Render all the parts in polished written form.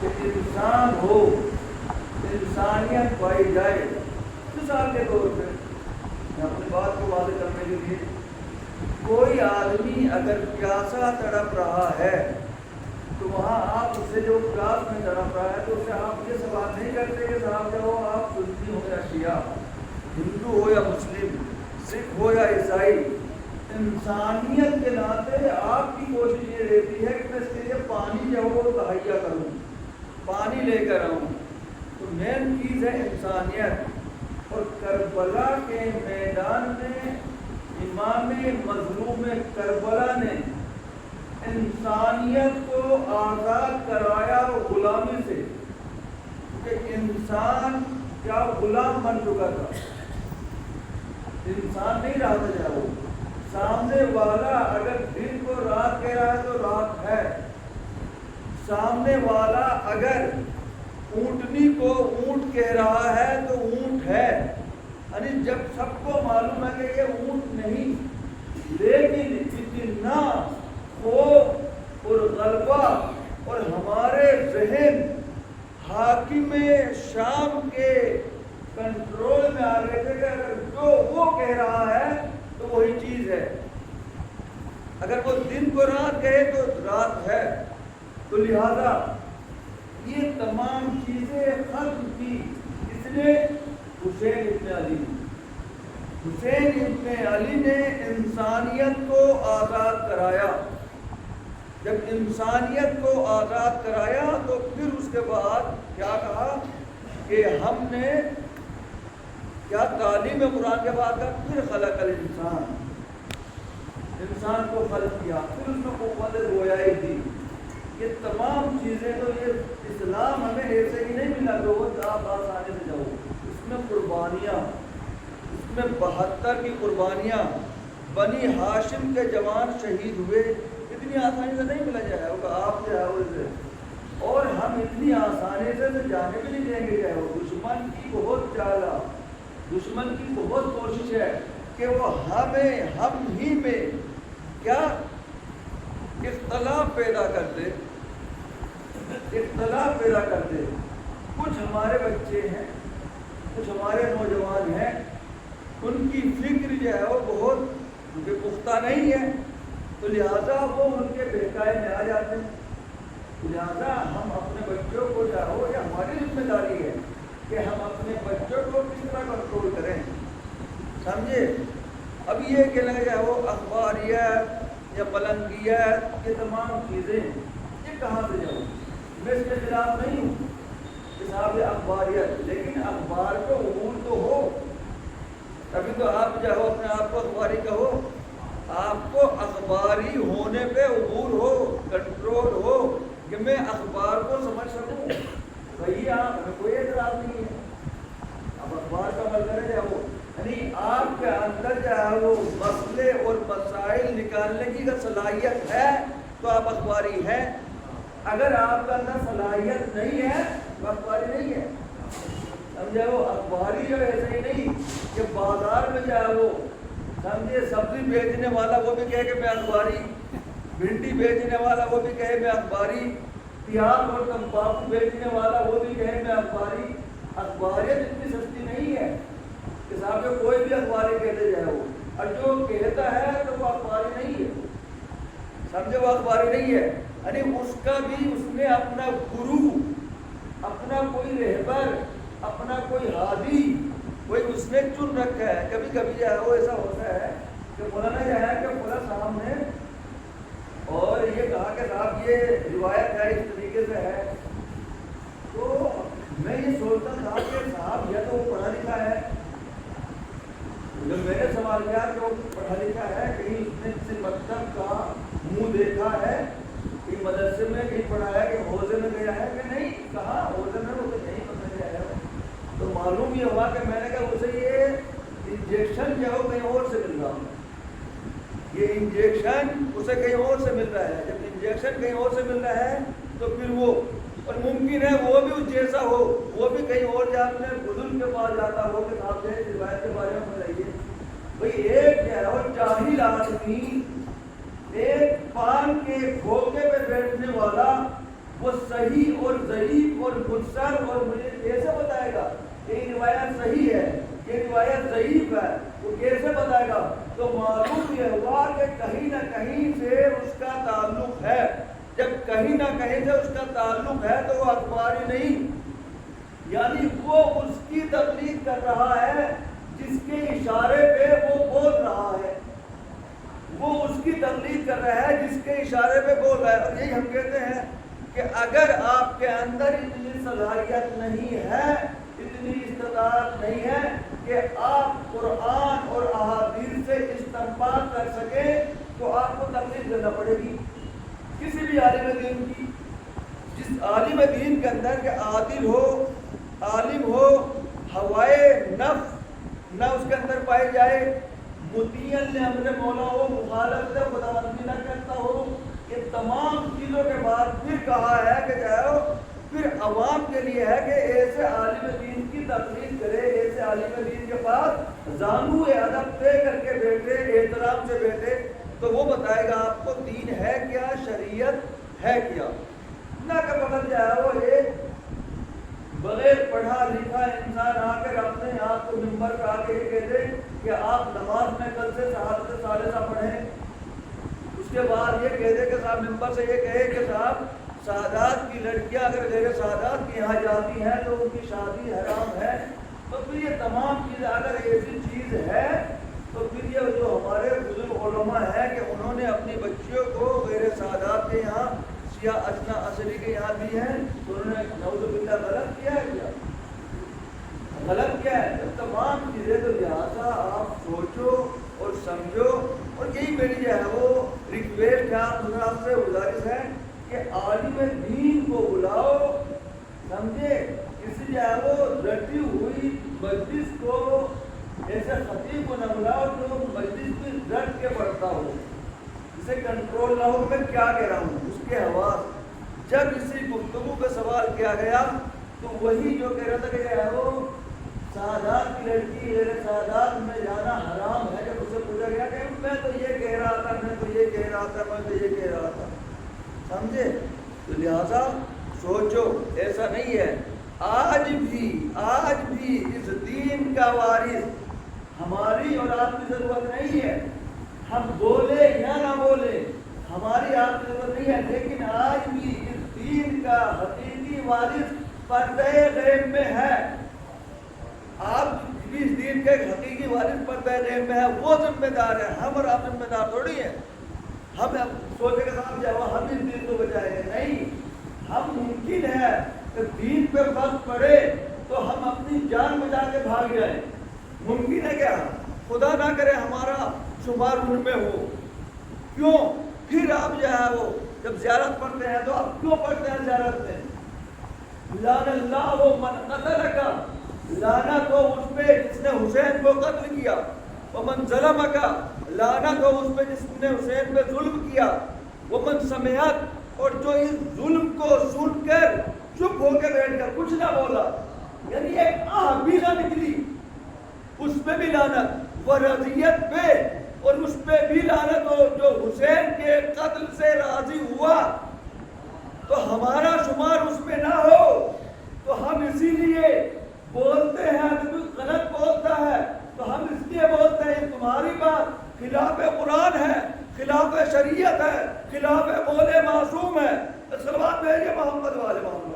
کہ انسان ہو، انسانیت پائی جائے۔ مثال کے طور پہ میں اپنی بات کو واضح کرنے کے لیے، کوئی آدمی اگر پیاسا تڑپ رہا ہے تو وہاں آپ اس سے جو پیاس میں تڑپ رہا ہے تو اسے آپ یہ سوال نہیں کرتے کہ صاحب جو ہو آپ سنی ہو یا شیعہ، ہندو ہو یا مسلم، سکھ ہو یا عیسائی، انسانیت کے ناطے آپ کی کوشش یہ رہتی ہے کہ میں اس کے لیے پانی جو ہو مہیا کروں، پانی لے کر آؤں۔ تو مین چیز ہے انسانیت۔ اور کربلا کے میدان میں امام مظلوم کربلا نے انسانیت کو آزاد کرایا غلامی سے، کیونکہ انسان کیا غلام بن چکا تھا، انسان نہیں رہا تھا جائے وہ۔ سامنے والا اگر دن کو رات کہہ رہا ہے تو رات ہے، سامنے والا اگر اونٹنی کو اونٹ کہہ رہا ہے تو اونٹ ہے، یعنی جب سب کو معلوم ہے کہ یہ اونٹ نہیں، لیکن اتنا خوف اور غلبہ اور ہمارے ذہن حاکم شام کے کنٹرول میں آ گئے تھے کہ اگر جو وہ کہہ رہا ہے تو وہی چیز ہے، اگر وہ دن کو رات کہے تو رات ہے۔ تو لہذا یہ تمام چیزیں ختم کی اس نے حسین ابن علی۔ حسین ابن علی نے انسانیت کو آزاد کرایا۔ جب انسانیت کو آزاد کرایا تو پھر اس کے بعد کیا کہا کہ ہم نے کیا تعلیم قرآن کے بعد کا پھر خلق الانسان، انسان کو خلق کیا، پھر اس میں قوت گویائی دی۔ یہ تمام چیزیں تو یہ اسلام ہمیں ایسے ہی نہیں ملا کہ وہ آپ آسانی سے جاؤ، اس میں قربانیاں، اس میں 72 کی قربانیاں، بنی ہاشم کے جوان شہید ہوئے، اتنی آسانی سے نہیں ملا جائے ہوگا آپ جو ہے اسے، اور ہم اتنی آسانی سے جانے بھی نہیں دیں گے جائے ہو۔ دشمن کی بہت چالا، دشمن کی بہت کوشش ہے کہ وہ ہم ہی میں کیا اختلاف پیدا کر دے، اختلاف پیدا کر دے۔ کچھ ہمارے بچے ہیں، کچھ ہمارے نوجوان ہیں، ان کی فکر جو ہے وہ بہت کیونکہ پختہ نہیں ہے، تو لہٰذا وہ ان کے بہکائے میں آ جاتے ہیں۔ لہٰذا ہم اپنے بچوں کو چاہو، یہ ہماری ذمہ داری ہے کہ ہم اپنے بچوں کو کس طرح کنٹرول کریں، سمجھے؟ اب یہ کہ لگا وہ اخباریت یا ملنگیت، یہ تمام چیزیں یہ کہاں سے جاؤ؟ میں اس کے خلاف نہیں ہوں کہ صاحب یہ اخباریت، لیکن اخبار کو عبور تو ہو، تبھی تو آپ چاہو اپنے آپ کو اخباری کہو، آپ کو اخباری ہونے پہ عبور ہو، کنٹرول ہو کہ میں اخبار کو سمجھ سکوں۔ بھائی آپ کوئی اعتراض نہیں ہے، اب اخبار کا عمل کرے جاؤ، یعنی آپ کے اندر جو ہے وہ مسئلے اور مسائل نکالنے کی اگر صلاحیت ہے تو آپ اخباری ہیں، اگر آپ کا اندر صلاحیت نہیں ہے تو اخباری نہیں ہے، سمجھے؟ وہ اخباری جو ایسے ہی نہیں کہ بازار میں جو ہے وہ سمجھے سبزی بیچنے والا وہ بھی کہے کہ میں اخباری، بھنڈی بیچنے والا وہ بھی کہے میں اخباری، پیاز اور تمباکو بیچنے والا وہ بھی کہے میں اخباری۔ اخباریت اتنی سستی نہیں ہے کہ صاحب جو کوئی بھی اخباری کہتے جائے وہ، اور جو کہتا ہے تو وہ اخباری نہیں ہے، سمجھے؟ وہ اخباری نہیں ہے، یعنی اس کا بھی اس نے اپنا گرو، اپنا کوئی رہبر، اپنا کوئی ہادی کوئی اس نے چن رکھا ہے۔ کبھی کبھی جو ہے وہ ایسا ہوتا ہے کہ مولانا جو ہے کہ مولانا صاحب نے اور یہ کہا کہ صاحب یہ روایت ہے اس طریقے سے ہے، تو میں یہ سوچتا تھا کہ صاحب یا تو وہ پڑھا لکھا ہے، جب میں نے سوال کیا کہ وہ پڑھا لکھا ہے، کہیں اس نے کسی مکتب کا منہ دیکھا ہے، کہیں مدرسے میں کہیں پڑھا ہے کہ حوضے میں گیا ہے کہ نہیں، کہاں حوضے میں وہ نہیں پتہ گیا ہے، تو معلوم یہ ہوا کہ میں نے کہا اسے یہ انجیکشن جو ہے کہیں اور سے مل رہا ہے، یہ انجیکشن اسے کہیں اور سے مل رہا ہے، جب انجیکشن کہیں اور سے مل رہا ہے تو پھر وہ، اور ممکن ہے وہ بھی اس جیسا ہو، وہ بھی کہیں اور جا اپنے بزرگ کے پاس جاتا ہو کہ صاحب سے روایت کے بارے میں بتائیے۔ بھئی ایک جو ہے وہ جاہل آدمی، ایک پان کے کھوکے پہ بیٹھنے والا وہ صحیح اور ضعیف اور مرسل اور مجھے کیسے بتائے گا یہ روایت صحیح ہے یہ روایت ضعیف ہے وہ کیسے بتائے گا؟ تو معلوم یہ ہوا کہ کہیں نہ کہیں سے اس کا تعلق ہے. جب کہیں نہ کہیں سے اس کا تعلق ہے تو وہ اخباری نہیں، یعنی وہ اس کی تقلید کر رہا ہے جس کے اشارے پہ وہ بول رہا ہے، وہ اس کی تقلید کر رہا ہے جس کے اشارے پہ بول رہا ہے. اور یہی ہم کہتے ہیں کہ اگر آپ کے اندر اتنی صلاحیت نہیں ہے، اتنی استطاعت نہیں ہے کہ آپ قرآن اور احادیث سے استنباط کر سکیں تو آپ کو تقلید کرنا پڑے گی کسی بھی عالم دین کی. جس عالم دین کے اندر کہ عادل ہو، عالم ہو، ہوائے نفس نہ اس کے اندر پائی جائے، مطیعن لامر مولا ہو، مخالفت خداوندی نہ کرتا ہو، یہ تمام چیزوں کے بعد پھر کہا ہے کہ جاؤ پھر عوام کے لیے ہے کہ ایسے عالم دین کی تقلید کرے، ایسے عالم دین کے پاس زانو ادب طے کر کے بیٹھے، احترام سے بیٹھے، تو وہ بتائے گا آپ کو دین ہے کیا، شریعت ہے کیا. نہ کہ بدل جائے وہ ایک بغیر پڑھا لکھا انسان آ کر اپنے آپ کو ممبر پہ آ کے یہ کہہ دے کہ آپ نماز میں کل سے شہادت ثالثہ پڑھیں، اس کے بعد یہ کہہ دے کہ صاحب ممبر سے یہ کہے کہ صاحب سادات کی لڑکیاں اگر غیر سادات کے یہاں جاتی ہیں تو ان کی شادی حرام ہے. تو پھر یہ تمام چیزیں اگر ایسی چیز ہے تو پھر یہ جو ہمارے بزرگ علماء ہیں کہ انہوں نے اپنی بچیوں کو غیر سادات کے یہاں سیاہ اشنا اصلی کے یہاں دی ہیں تو انہوں نے نعوذ باللہ غلط کیا ہے کیا؟ غلط کیا ہے؟ جب تمام چیزیں تو لہٰذا آپ سوچو اور سمجھو. اور یہی میری جو ہے وہ ریکویسٹ ہے آپ سے گزارش ہے کہ عالم دین کو بلاؤ، سمجھے، کسی جو ہے وہ رٹی ہوئی مجلس کو ایسے خطیب کو نہ بلاؤ جو مجلس کی رٹ کے پڑھتا ہو، اسے کنٹرول نہ ہو. میں کیا کہہ رہا ہوں اس کے حواس. جب کسی گفتگو کا سوال کیا گیا تو وہی جو کہہ رہا تھا کہ جو ہے وہ سادات کی لڑکی غیر سادات میں جانا حرام ہے، جب اسے پوچھا گیا کہ میں تو یہ کہہ رہا تھا، میں تو یہ کہہ رہا تھا، میں تو یہ کہہ رہا تھا، سمجھے. تو لہذا سوچو ایسا نہیں ہے. آج بھی اس دین کا وارث ہماری اور آپ کی ضرورت نہیں ہے، ہم بولے یا نہ بولے ہماری آپ کی ضرورت نہیں ہے، لیکن آج بھی اس دین کا حقیقی وارث پردہ غیب میں ہے. آپ بھی اس دین کے حقیقی وارث پردہ غیب میں ہے، وہ ذمہ دار ہے. ہم اور آپ ذمہ دار تھوڑی ہیں. ہم سوچے کے ساتھ جاؤ ہم اس دین کو بچائیں گے، نہیں. ہم ممکن ہے کہ دین پہ وقت پڑے تو ہم اپنی جان بچا کے بھاگ جائیں، ممکن ہے کیا؟ خدا نہ کرے ہمارا شمار ان میں ہو. کیوں؟ پھر آپ جو ہے وہ جب زیارت پڑھتے ہیں تو آپ کیوں پڑھتے ہیں زیارت میں؟ لعن اللہ من قتل کا، لعنت ہو اس پہ جس نے حسین کو قتل کیا، ومن ظلم کا، لعنت ہو اس پہ جس نے حسین پہ ظلم کیا، ومن سمعت، اور جو اس ظلم کو سن کر چپ ہو کے بیٹھ کر کچھ نہ بولا، یعنی ایک آہ بھی نہ نکلی، اس پہ بھی لعنت. وہ رضیت پہ اور اس پہ بھی لعنت ہو جو حسین کے قتل سے راضی ہوا، تو ہمارا شمار اس میں نہ ہو. تو ہم اسی لیے بولتے ہیں، اگر کوئی غلط بولتا ہے تو ہم اس لیے بولتے ہیں تمہاری بات خلاف قرآن ہے، خلاف شریعت ہے، خلاف قول معصوم ہے. صلوات بھیجیے محمد والے محمد.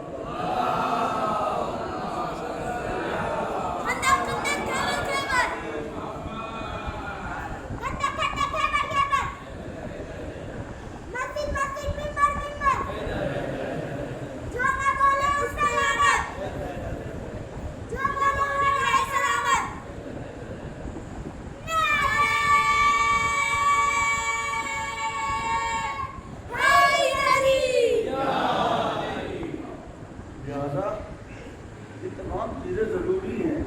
یہ تمام چیزیں ضروری ہیں.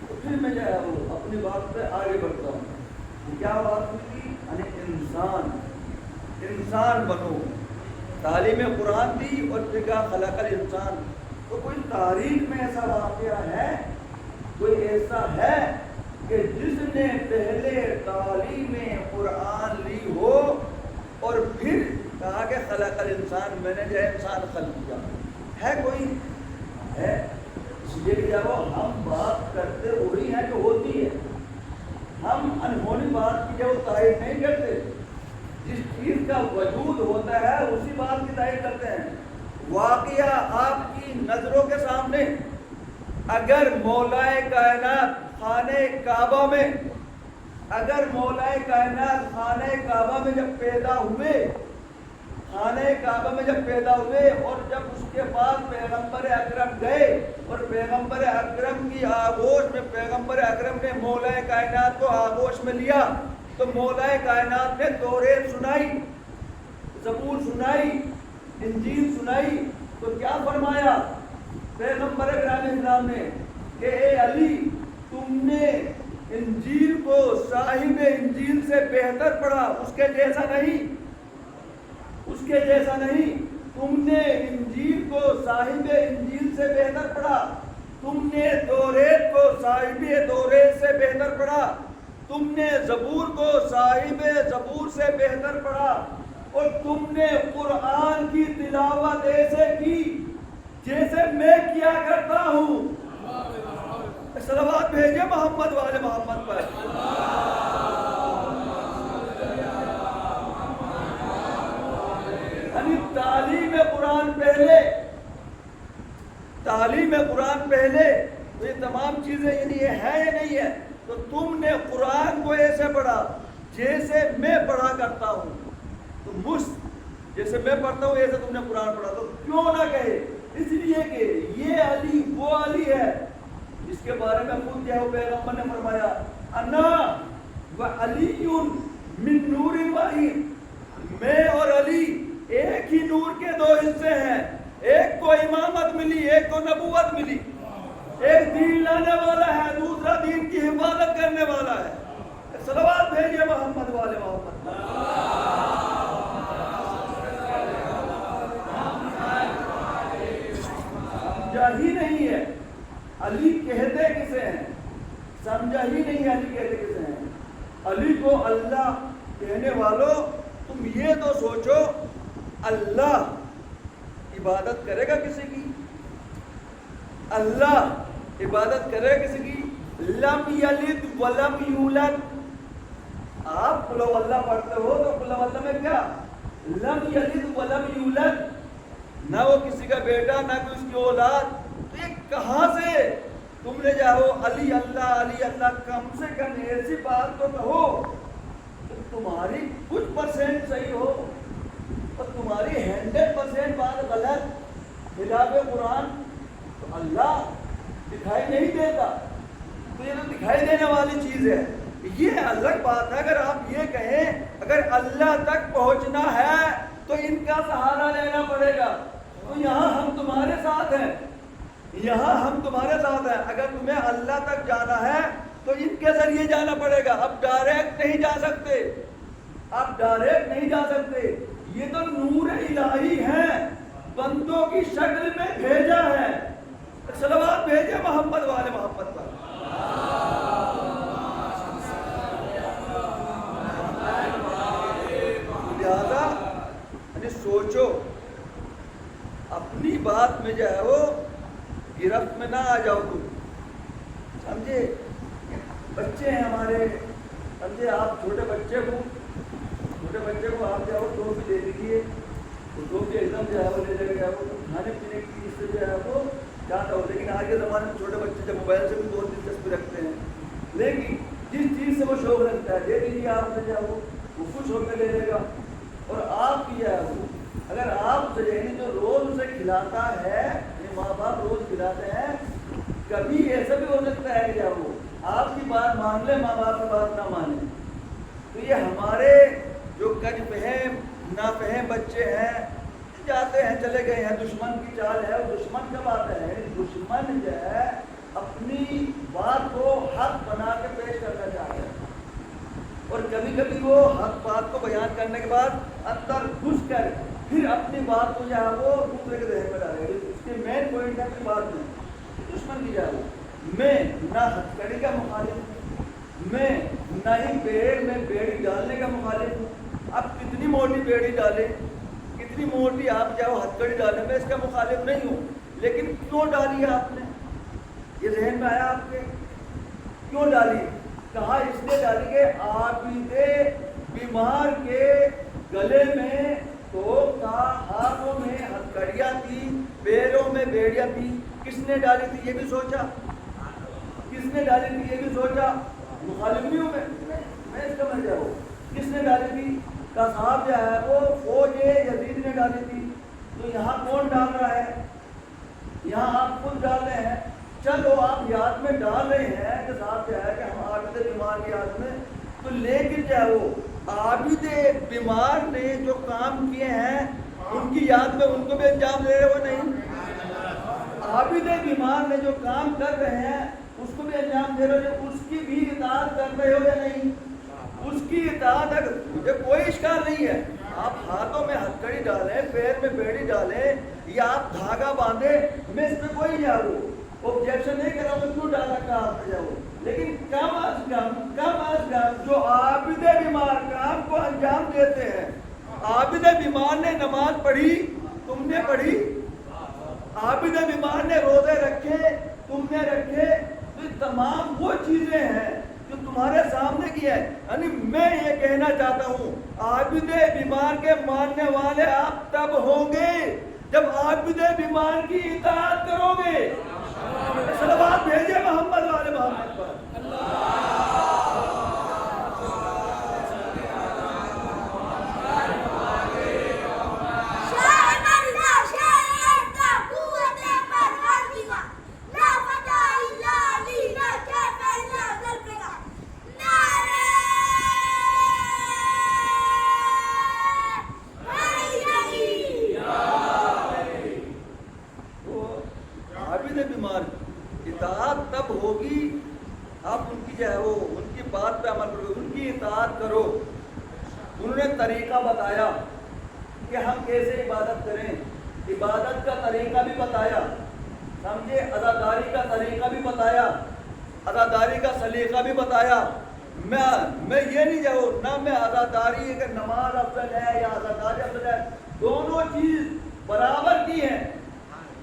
تو پھر میں جو ہے وہ اپنی بات پہ آگے بڑھتا ہوں. کیا بات ہوئی؟ یعنی انسان بنو. تعلیم قرآن دی اور پھر کہا خلق الانسان. تو کوئی تاریخ میں ایسا واقعہ ہے، کوئی ایسا ہے کہ جس نے پہلے تعلیم قرآن لی ہو اور پھر کہا کہ خلق الانسان، میں نے جو ہے انسان خلق کیا ہے، کوئی ہے؟ اس لیے کہ جب ہم بات کرتے وہی ہے جو ہوتی ہے، ہم انہونی بات کی جو تائید نہیں کرتے، جس چیز کا وجود ہوتا ہے اسی بات کی تائید کرتے ہیں۔ واقعہ آپ کی نظروں کے سامنے، اگر مولا کائنات خانہ کعبہ میں، اگر مولا کائنات خانہ کعبہ میں جب پیدا ہوئے، خانہ کعبہ میں جب پیدا ہوئے اور جب اس کے بعد پیغمبر اکرم گئے اور پیغمبر اکرم کی آغوش میں پیغمبر اکرم نے مولا کائنات کو آغوش میں لیا، تو مولا کائنات نے توریت سنائی، زبور سنائی، انجیل سنائی، تو کیا فرمایا پیغمبر اکرم اسلام نے کہ اے علی، تم نے انجیل کو صاحب انجیل سے بہتر پڑھا، اس کے جیسا نہیں، اس کے جیسا نہیں، تم نے انجیل کو صاحب انجیل سے بہتر پڑھا، تم نے توریت کو صاحب توریت سے بہتر پڑھا، تم نے زبور کو صاحب زبور سے بہتر پڑھا، اور تم نے قرآن کی تلاوت ایسے کی جیسے میں کیا کرتا ہوں۔ صلوات بھیجے محمد والے محمد پر۔ یعنی تعلیم قرآن پہلے، تعلیم قرآن پہلے، تو یہ تمام چیزیں یعنی یہ ہے یا نہیں ہے؟ تو تم نے قرآن کو ایسے پڑھا جیسے میں پڑھا کرتا ہوں، تو جیسے میں پڑھتا ہوں ایسے تم نے قرآن پڑھا، تو کیوں نہ کہے؟ اس لیے کہ یہ علی وہ علی ہے جس کے بارے میں خود جو پیغمبر نے فرمایا انا وعلی من نور واحد، میں اور علی ایک ہی نور کے دو حصے ہیں، ایک کو امامت ملی، ایک کو نبوت ملی، ایک دین لانے والا ہے، دوسرا دین کی حفاظت کرنے والا ہے۔ صلوات بھیجیے محمد والے محمد۔ سمجھا ہی نہیں ہے علی کہتے کسے ہیں، سمجھا ہی نہیں ہے علی کہتے کسے ہیں۔ علی کو اللہ کہنے والوں، تم یہ تو سوچو اللہ عبادت کرے گا کسی کی؟ اللہ عبادت کرے گا کسی کی؟ لم یلد ولم یولد۔ آپ قل ہو اللہ پڑھتے ہو تو قل ہو اللہ میں کیا؟ لم یلد ولم یولد، نہ وہ کسی کا بیٹا نہ کوئی اس کی اولاد، تو یہ کہاں سے تم نے جاؤ علی اللہ کم سے کم ایسی بات تو کہو کہ تمہاری کچھ پرسنٹ صحیح ہو اور تمہاری 100% بات غلط خلاف قرآن، تو اللہ دکھائی نہیں دیتا، تو یہ تو دکھائی دینے والی چیز ہے۔ یہ الگ بات ہے اگر آپ یہ کہیں اگر اللہ تک پہنچنا ہے تو ان کا سہارا لینا پڑے گا، تو یہاں ہم تمہارے ساتھ ہیں، یہاں ہم تمہارے ساتھ ہیں۔ اگر تمہیں اللہ تک جانا ہے تو ان کے ذریعے جانا پڑے گا، اب ڈائریکٹ نہیں جا سکتے، اب ڈائریکٹ نہیں جا سکتے۔ یہ تو نور الہی ہے، بندوں کی شکل میں بھیجا ہے۔ صلوات بھیجے محمد والے محمد پر۔ لہذا سوچو، اپنی بات میں جو ہے وہ گرفت میں نہ آ جاؤ تم، سمجھے؟ بچے ہیں ہمارے، سمجھے؟ آپ چھوٹے بچے کو آپ جو ہے وہ ٹوپی دے دیجیے، تو ٹوپی ایک دم جو ہے وہ لے لے گا، وہ کھانے پینے کی چیز سے جو ہے وہ جاتا ہو۔ لیکن آج کے زمانے میں چھوٹے بچے جب موبائل سے بھی بہت دلچسپی رکھتے ہیں، لیکن جس چیز سے وہ شوق رکھتا ہے دے دیجیے آپ سے، جو ہے وہ خوش ہو کے لے لے گا۔ اور آپ کی جو ہے وہ اگر آپ سے یعنی جو روز اسے کھلاتا ہے، ماں باپ روز کھلاتے ہیں، کبھی ایسا بھی ہو سکتا ہے کہ جب وہ آپ کی بات مان لے، ماں باپ کی بات نہ مانے، تو یہ ہمارے جو کج فہم نافہم بچے ہیں، جاتے ہیں چلے گئے ہیں، دشمن کی چال ہے، وہ دشمن کب آتا ہے؟ دشمن جو ہے اپنی بات کو حق بنا کے پیش کرنا چاہتا ہے، اور کبھی کبھی وہ حق بات کو بیان کرنے کے بعد اندر گھس کر پھر اپنی بات کو جو ہے وہ دوسرے کے ذہن میں ڈالے گا۔ اس کے مین پوائنٹ ہے اپنی بات میں دشمن کی جائے، میں نہ ہتھکڑی کا مخالف ہوں، میں نہ ہی پیڑ میں بیڑی ڈالنے کا مخالف ہوں۔ اب کتنی موٹی بیڑی ڈالے، اتنی موٹی آپ جاؤ ہتھکڑی ڈالنے میں اس کا مخالف نہیں ہوں، لیکن کیوں ڈالی آپ نے؟ یہ ذہن میں آیا آپ کے؟ کیوں ڈالی؟ کہا اس نے ڈالی کہ عابد بیمار کے گلے میں تو ہاتھوں میں ہتھکڑیاں تھی، پیروں میں بیڑیاں تھی، کس نے ڈالی تھی یہ بھی سوچا؟ کس نے ڈالی تھی یہ بھی سوچا؟ مخالف نہیں ہوں میں اس کا مر جاؤں، کس نے ڈالی تھی؟ کا صاحب جو ہے وہ فوج یزید نے ڈالی تھی۔ تو یہاں کون ڈال رہا ہے؟ یہاں آپ خود ڈال رہے ہیں۔ چلو آپ یاد میں ڈال رہے ہیں کہ صاحب جو ہے کہ ہم عابد بیمار کی یاد میں، تو لیکن جو ہے وہ عابد بیمار نے جو کام کیے ہیں ان کی یاد میں ان کو بھی انجام دے رہے ہو نہیں؟ عابد بیمار نے جو کام کر رہے ہیں اس کو بھی انجام دے رہے ہو، اس کی بھی اطاعت کر رہے ہو یا نہیں؟ اس کی اطاعت اگر مجھے کوئی اشکال نہیں ہے، آپ ہاتھوں میں ہتھکڑی ڈالیں، پیر میں بیڑی ڈالیں یا آپ دھاگا باندھیں، میں اس میں کوئی آبجیکشن نہیں کر رہا ہوں کیوں ڈالا کام جاؤ، لیکن کم از کم جو عابد بیمار کام کو انجام دیتے ہیں، عابد بیمار نے نماز پڑھی تم نے پڑھی، عابد بیمار نے روزے رکھے تم نے رکھے، تو تمام وہ چیزیں ہیں جو تمہارے سامنے کی ہے۔ یعنی میں یہ کہنا چاہتا ہوں عابد بیمار کے ماننے والے آپ تب ہوں گے جب عابد بیمار کی اطاعت کرو گے۔ صلوات بھیجے محمد والے محمد پر۔ اطاعت تب ہوگی آپ ان کی جو ہے وہ ان کی بات پہ عمل کرو، ان کی اطاعت کرو۔ انہوں نے طریقہ بتایا کہ ہم کیسے عبادت کریں، عبادت کا طریقہ بھی بتایا، سمجھے، عزاداری کا طریقہ بھی بتایا، عزاداری کا سلیقہ بھی بتایا۔ میں یہ نہیں جاؤ نہ میں عزاداری ہے کہ نماز افضل ہے یا عزاداری افضل ہے، دونوں چیز برابر کی ہیں۔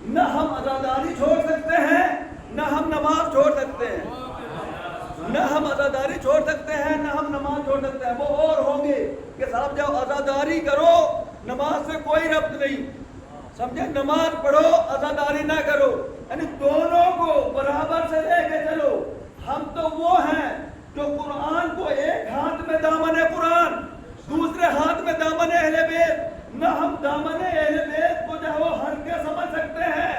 نہ ہم عزاداری چھوڑ سکتے ہیں نہ ہم نماز چھوڑ سکتے ہیں، نہ ہم عزاداری چھوڑ سکتے ہیں نہ ہم نماز چھوڑ سکتے ہیں۔ وہ اور ہوں گے کہ صاحب جب عزاداری کرو نماز سے کوئی ربط نہیں، سمجھے، نماز پڑھو عزاداری نہ کرو، یعنی دونوں کو برابر سے لے کے چلو۔ ہم تو وہ ہیں جو قرآن کو ایک ہاتھ میں دامن قرآن، دوسرے ہاتھ میں دامن اہل بیت، نہ ہم دامن اہل بیت کو جو وہ ہلکے سمجھ سکتے ہیں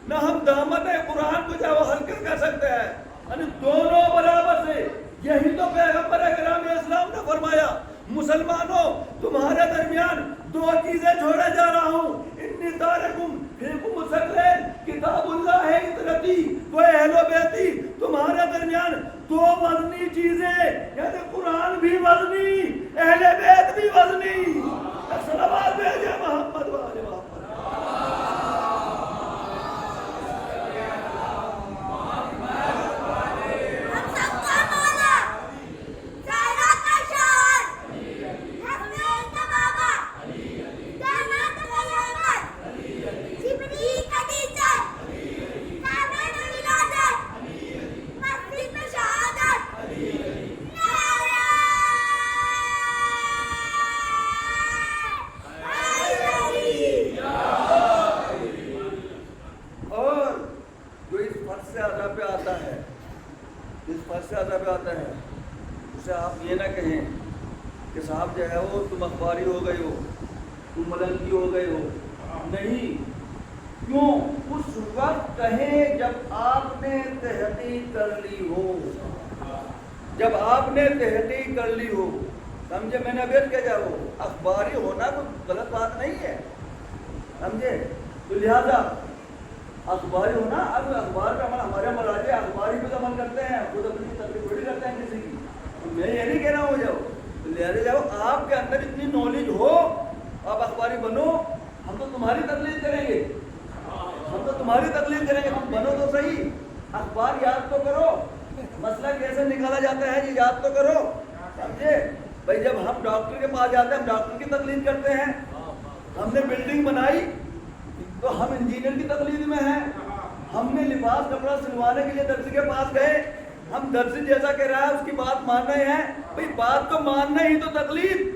نہ ہم دامن قرآن کو جو وہ ہلکے کر سکتے ہیں، یعنی دونوں برابر سے۔ یہی تو پیغمبر اکرام اسلام نے فرمایا، مسلمانوں تمہارے درمیان دو چیزیں چھوڑے جا رہا ہوں، انی تارکم فیکم الثقلین، کتاب اللہ ہے اطرتی و اہل بیتی، تمہارے درمیان دو وزنی چیزیں، یعنی قرآن بھی وزنی، اہل بیت بھی وزنی۔ صلوات بھیجے محمد والے محمد۔ اسے آپ یہ نہ کہیں کہ صاحب جو ہے وہ تم اخباری ہو گئے ہو، تم ملنگی ہو گئے ہو، نہیں، کیوں؟ اس وقت کہیں جب آپ نے تحقیق کر لی ہو، جب آپ نے تحقیق کر لی ہو، سمجھے، میں نے بیٹھ کے جاؤ، اخباری ہونا کوئی غلط بات نہیں ہے، سمجھے، تو لہذا اخباری ہونا، اب اخبار کا عمل ہمارے مراجع اخباری پہ عمل کرتے ہیں، خود اپنی تقریر تھوڑی کرتے ہیں کسی کی، میں یہ نہیں کہہ رہا ہوں جاؤ، لہذا جاؤ آپ کے اندر اتنی نالج ہو آپ اخباری بنو، ہم تو تمہاری تقلید کریں گے، ہم تو تمہاری تقلید کریں گے، تم بنو تو صحیح، اخبار یاد تو کرو، مسئلہ کیسے نکالا جاتا ہے یہ یاد تو کرو، سمجھے بھائی۔ جب ہم ڈاکٹر کے پاس جاتے ہیں ہم ڈاکٹر کی تقلید کرتے ہیں، ہم نے بلڈنگ بنائی تو ہم انجینئر کی تقلید میں ہیں. ہم نے لباس کپڑا سلوانے کے لیے درزی کے پاس گئے, ہم درزی جیسا کہہ رہا ہے اس کی بات مان رہے ہیں. بھئی بات کو ماننا ہی تو تقلید,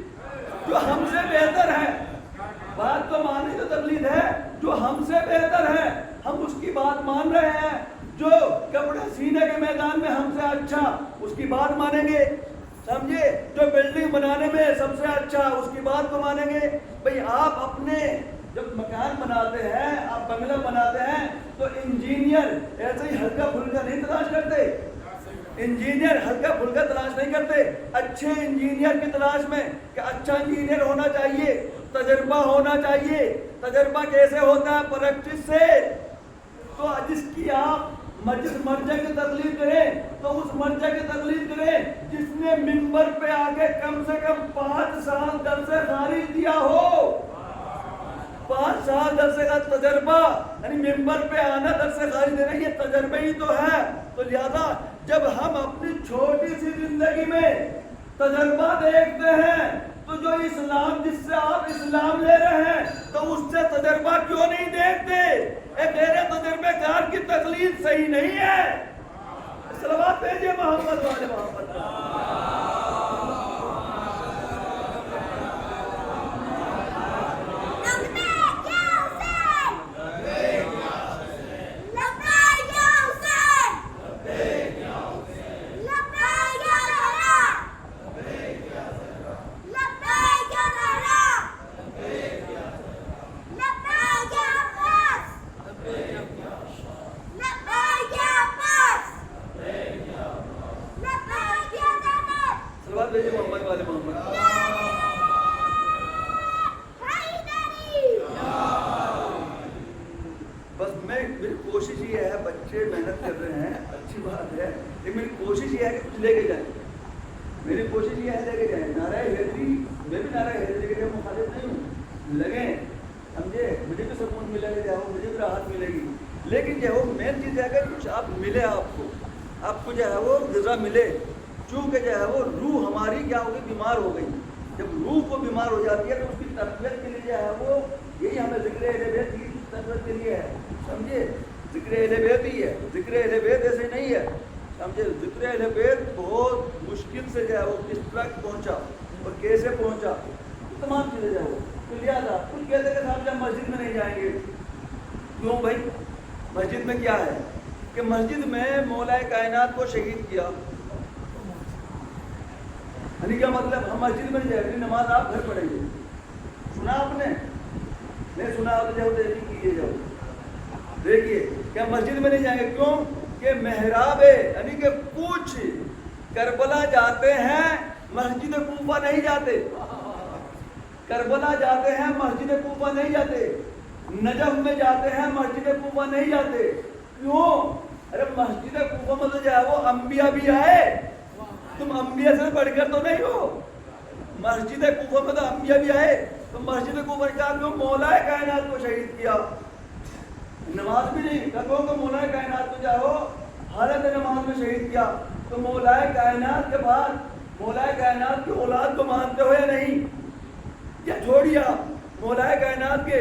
جو ہم سے بہتر ہے. بات کو ماننی تو تقلید ہے, جو ہم سے بہتر ہے ہم اس کی بات مان رہے ہیں. جو کپڑے سینے کے میدان میں ہم سے اچھا اس کی بات مانیں گے, سمجھے. جو بلڈنگ بنانے میں سب سے اچھا اس کی بات کو مانیں گے. بھئی آپ اپنے جب مکان بناتے ہیں, آپ بنگلہ بناتے ہیں تو انجینئر ایسے ہی ہلکا پھلکا نہیں تلاش کرتے. انجینئر ہلکا پھلکا تلاش نہیں کرتے. اچھے انجینئر کی تلاش میں کہ اچھا انجینئر ہونا چاہیے, تجربہ ہونا چاہیے. تجربہ کیسے ہوتا ہے؟ پریکٹس سے. تو جس کی آپ مرجع کی تقلید کریں تو اس مرجع کی تقلید کریں جس نے منبر پہ آگے کم سے کم 5 سال درس خارج دیا ہو. 5 سال درس کا تجربہ, یعنی منبر پہ آنا درس خارج دینا, یہ تجربہ ہی تو ہے. تو لہذا جب ہم اپنی چھوٹی سی زندگی میں تجربہ دیکھتے ہیں تو جو اسلام جس سے آپ اسلام لے رہے ہیں تو اس سے تجربہ کیوں نہیں دیکھتے؟ ایک غیر تجربے کار کی تقلید صحیح نہیں ہے. صلوات بھیجیے محمد والے محمد. لیکن جو ہے وہ مین چیز ہے کہ کچھ آپ ملے, آپ کو جو ہے وہ غذا ملے. چونکہ جو ہے وہ روح ہماری کیا ہوگی؟ بیمار ہو گئی. جب روح کو بیمار ہو جاتی ہے تو اس کی تربیت کے لیے جو ہے وہ یہی ہمیں ذکر اہل بیت کی تربیت کے لیے ہے. سمجھے, ذکر اہل بیت ہی ہے. ذکر اہل بیت ایسے نہیں ہے, سمجھے. ذکر اہل بیت بہت مشکل سے جو ہے وہ کس طرح پہنچا اور کیسے پہنچا, تمام چیزیں جو ہے وہ. تو لہٰذا کچھ کہتے کہ صاحب جب مسجد میں نہیں جائیں گے. کیوں بھائی؟ مسجد میں کیا ہے کہ مسجد میں مولا کائنات کو شہید کیا. یعنی کیا مطلب؟ ہم مسجد میں نہیں جائیں گے, نماز آپ گھر پڑھیں گے. سنا آپ نے؟ نہیں سنا تو جاؤ دیکھیں کیجیے. جاؤ دیکھیے کیا مسجد میں نہیں جائیں گے. کیوں کہ محراب ہے, یعنی کہ کچھ کربلا جاتے ہیں مسجد کوفہ نہیں جاتے. کربلا جاتے ہیں مسجد کوفہ نہیں جاتے. نجف میں جاتے ہیں مسجد کوفہ نہیں جاتے. کیوں؟ ارے مسجد کوفہ میں تو جو ہے وہ انبیاء بھی آئے, تم انبیاء سے بڑھ کر تو نہیں ہو. مسجد کوفہ میں تو انبیاء بھی آئے, تو مسجد کوفہ کیا کیوں؟ مولا کائنات کو شہید کیا. نماز بھی نہیں کہو کہ مولا کائنات کو جاؤ حالت نماز میں شہید کیا. تو مولا کائنات کے بعد مولا کائنات کی اولاد کو مانتے ہو یا نہیں؟ یا چھوڑیا مولا کائنات کے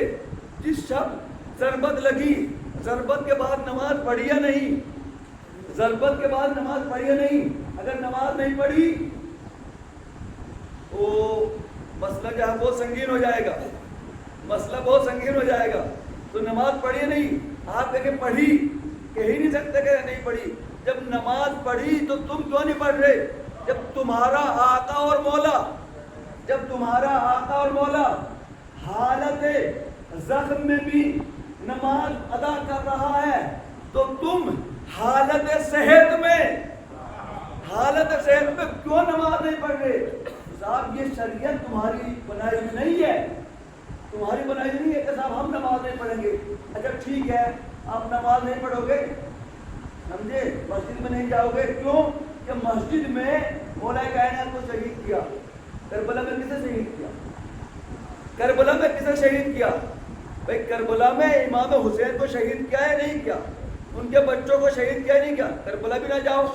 جس شب ضربت لگی, ضربت کے بعد نماز پڑھی یا نہیں؟ ضربت کے بعد نماز پڑھی یا نہیں؟ اگر نماز نہیں پڑھی تو مسئلہ جو ہے بہت سنگین ہو جائے گا. مسئلہ بہت سنگین ہو جائے گا. تو نماز پڑھی نہیں, آپ کہیں کہ پڑھی, کہہ ہی نہیں سکتے کہ نہیں پڑھی. جب نماز پڑھی تو تم کیوں نہیں پڑھ رہے؟ جب تمہارا آقا اور مولا, جب تمہارا آقا اور مولا حالت زخم میں بھی نماز ادا کر رہا ہے تو تم حالت صحت میں کیوں نماز نہیں پڑھ رہے؟ صاحب یہ شریعت تمہاری بنائی ہوئی نہیں ہے, تمہاری بنائی ہوئی نہیں ہے کہ صاحب ہم نماز نہیں پڑھیں گے. اچھا ٹھیک ہے, آپ نماز نہیں پڑھو گے, سمجھے, مسجد میں نہیں جاؤ گے. کیوں کہ مسجد میں مولا کائنات کو شہید کیا. کربلا میں کسے شہید کیا؟ کربلا میں کسے شہید کیا؟ بھائی کربلا میں امام حسین کو شہید کیا ہے نہیں کیا؟ ان کے بچوں کو شہید کیا نہیں کیا؟ کربلا بھی نہ جاؤ,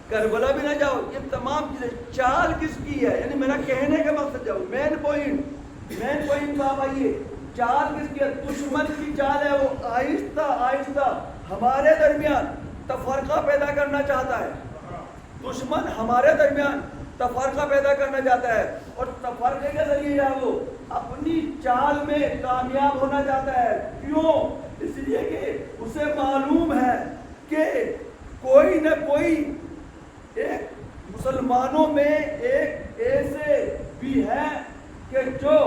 کربلا بھی نہ جاؤ. یہ تمام چیزیں چال کس کی ہے؟ یعنی میرا کہنے کا مقصد جاؤ, مین پوائنٹ مین پوائنٹ صاحب آئیے، چال کس کی؟ دشمن کی چال ہے، وہ آہستہ آہستہ ہمارے درمیان تفرقہ پیدا کرنا چاہتا ہے۔ دشمن ہمارے درمیان تفرقہ پیدا کرنا چاہتا ہے، اور تفرقے کے ذریعے وہ اپنی چال میں کامیاب ہونا چاہتا ہے۔ کیوں؟ اس لیے کہ اسے معلوم ہے کہ کوئی نہ کوئی ایک مسلمانوں میں ایک ایسے بھی ہیں کہ جو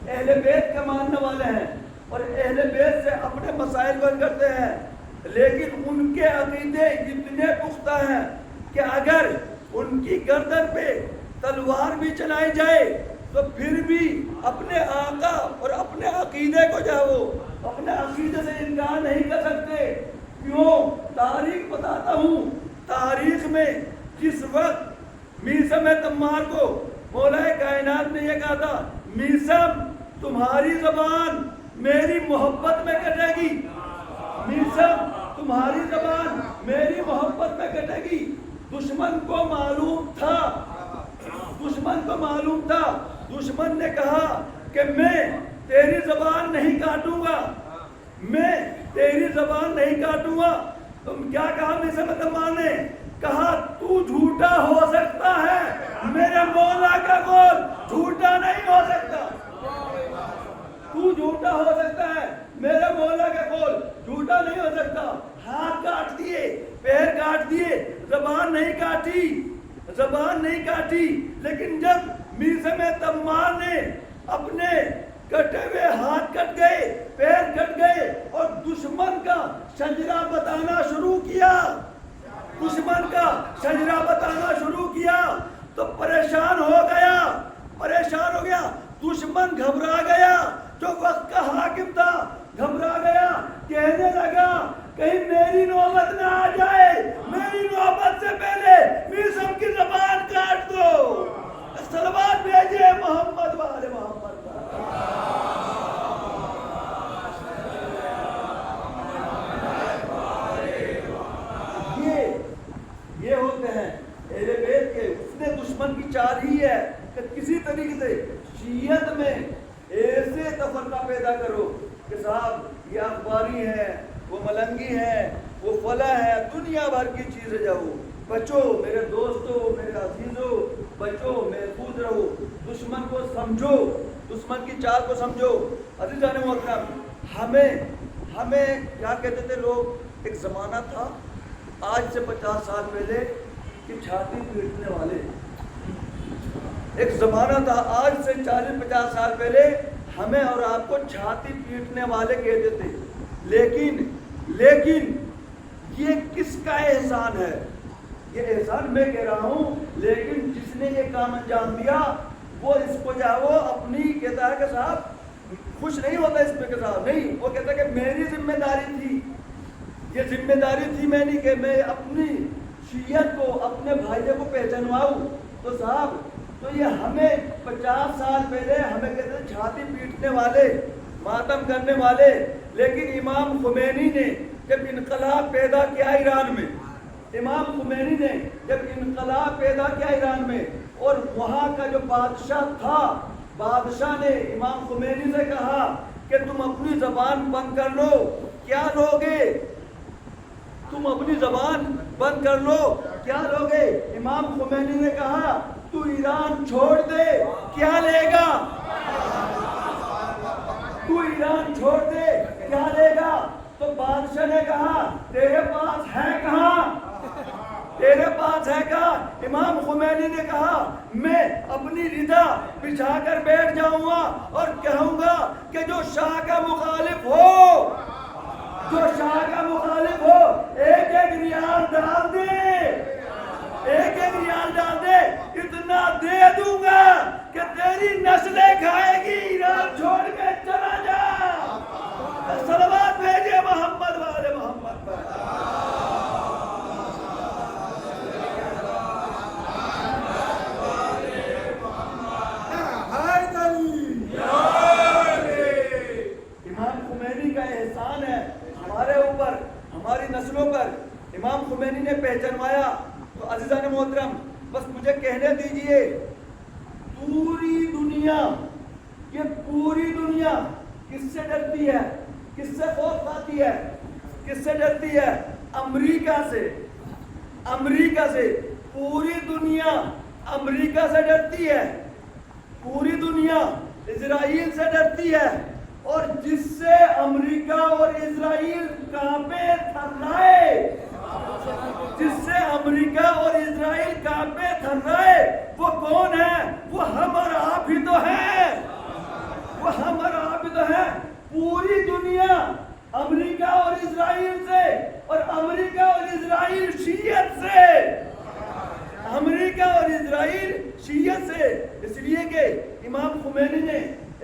اہل بیت کے ماننے والے ہیں اور اہل بیت سے اپنے مسائل کو حل کرتے ہیں، لیکن ان کے عقیدے اتنے پختہ ہیں کہ اگر ان کی گردن پہ تلوار بھی چلائی جائے تو پھر بھی اپنے آقا اور اپنے عقیدے کو جو ہے وہ اپنے عقیدے سے انکار نہیں کر سکتے۔ کیوں؟ تاریخ بتاتا ہوں، تاریخ میں جس وقت میثم تمار کو مولا کائنات نے یہ کہا تھا، میثم تمہاری زبان میری محبت میں کٹے گی، میثم تمہاری زبان میری محبت میں کٹے گی، دشمن کو معلوم تھا، دشمن کو معلوم تھا، دشمن نے کہا کہ میں تیری زبان نہیں کاٹوں گا، میں تیری زبان نہیں کاٹوں گا۔ تم کیا کہا میثم تمار نے؟ کہا تو جھوٹا ہو سکتا ہے، میرے مولا کا قول جھوٹا نہیں ہو سکتا، تو جھوٹا ہو سکتا ہے، میرے مولا کا قول جھوٹا نہیں ہو سکتا۔ ہاتھ کاٹ دیے، پیر کاٹ دیے، زبان نہیں کاٹی، زبان نہیں کاٹی، لیکن جب میثم تمار نے اپنے کٹے ہوئے ہاتھ کٹ گئے، پیر کٹ گئے اور دشمن کا شجرہ بتانا شروع کیا، دشمن کا شجرہ بتانا شروع کیا تو پریشان ہو گیا، پریشان ہو گیا، دشمن گھبرا گیا، جو وقت کا حاکم تھا گھبرا گیا، کہنے لگا کہیں میری نوبت نہ آ جائے، میری نوبت سے پہلے میثم کی زبان کاٹ دو۔ صلوات بھیجئے محمد والے محمد۔ یہ ہوتے ہیں اہل بیت کے، اس نے دشمن کی چال ہی ہے کہ کسی طریقے سے شیعت میں ایسے تفرقہ پیدا کرو کہ صاحب یہ اخباری ہے، وہ ملنگی ہے، وہ فلاں ہے، دنیا بھر کی چیزیں جاؤ۔ بچو میرے دوستو، میرے عزیزو، بچو، محفوظ رہو، دشمن کو سمجھو، دشمن کی چال کو سمجھو۔ عزیزان محترم، ہمیں کیا کہتے تھے لوگ؟ ایک زمانہ تھا آج سے 50 سال پہلے کہ چھاتی پیٹنے والے، ایک زمانہ تھا آج سے 40-50 سال پہلے ہمیں اور آپ کو چھاتی پیٹنے والے کہتے تھے، لیکن یہ کس کا احسان ہے؟ یہ احسان میں کہہ رہا ہوں، لیکن جس نے یہ کام انجام دیا وہ اس کو وہ اپنی کہتا ہے کہ صاحب خوش نہیں ہوتا اس پہ کہ صاحب نہیں، وہ کہتا ہے کہ میری ذمہ داری تھی، یہ ذمہ داری تھی میں نہیں کہ میں اپنی شیعت کو، اپنے بھائیوں کو پہچانواؤں۔ تو صاحب تو یہ ہمیں 50 سال پہلے ہمیں کہتے ہیں چھاتی پیٹنے والے، ماتم کرنے والے، لیکن امام خمینی نے جب انقلاب پیدا کیا ایران میں، امام خمینی نے جب انقلاب پیدا کیا ایران میں، اور وہاں کا جو بادشاہ تھا، بادشاہ نے امام خمینی سے کہا کہ تم اپنی زبان بند کر لو، کیا لوگے؟ تم اپنی زبان بند کر لو، کیا لوگے؟ امام خمینی نے کہا تو ایران چھوڑ دے، کیا لے گا؟ تو ایران چھوڑ دے، کیا لے گا؟ تو بادشاہ نے کہا تیرے پاس ہے کہاں، تیرے پاس ہے کہاں؟ امام خمینی نے کہا میں اپنی رضا بچھا کر بیٹھ جاؤں گا اور کہوں گا کہ جو شاہ کا مخالف ہو، جو شاہ کا مخالف ہو، ایک ایک ریال ڈال دے، ایک ایک ریال ڈال دے، اتنا دے دوں گا کہ تیری نسلیں کھائے گی، ایران چھوڑ کے چلا جا۔ صلوات بھیجئے محمد والے محمد پر۔ امام خمینی کا احسان ہے ہمارے اوپر، ہماری نسلوں پر، امام خمینی نے پہچانوایا۔ تو عزیزان محترم، بس مجھے کہنے دیجئے، پوری دنیا یہ پوری دنیا کس سے ڈرتی ہے؟ کس سے خوف کھاتی ہے؟ کس سے ڈرتی ہے؟ امریکہ سے۔ امریکہ سے پوری دنیا امریکہ سے ڈرتی ہے، پوری دنیا اسرائیل سے ڈرتی ہے، اور جس سے امریکہ اور اسرائیل کانپے تھرائے، جس سے امریکہ اور اسرائیل کانپے تھرائے، وہ کون ہے؟ وہ ہم اور آپ ہی تو ہیں، وہ ہم اور آپ ہی تو ہیں۔ پوری دنیا امریکہ اور اسرائیل سے، اور امریکہ اور اسرائیل شیعت سے، امریکہ اور اسرائیل شیعت سے۔ اس لیے کہ امام خمینی نے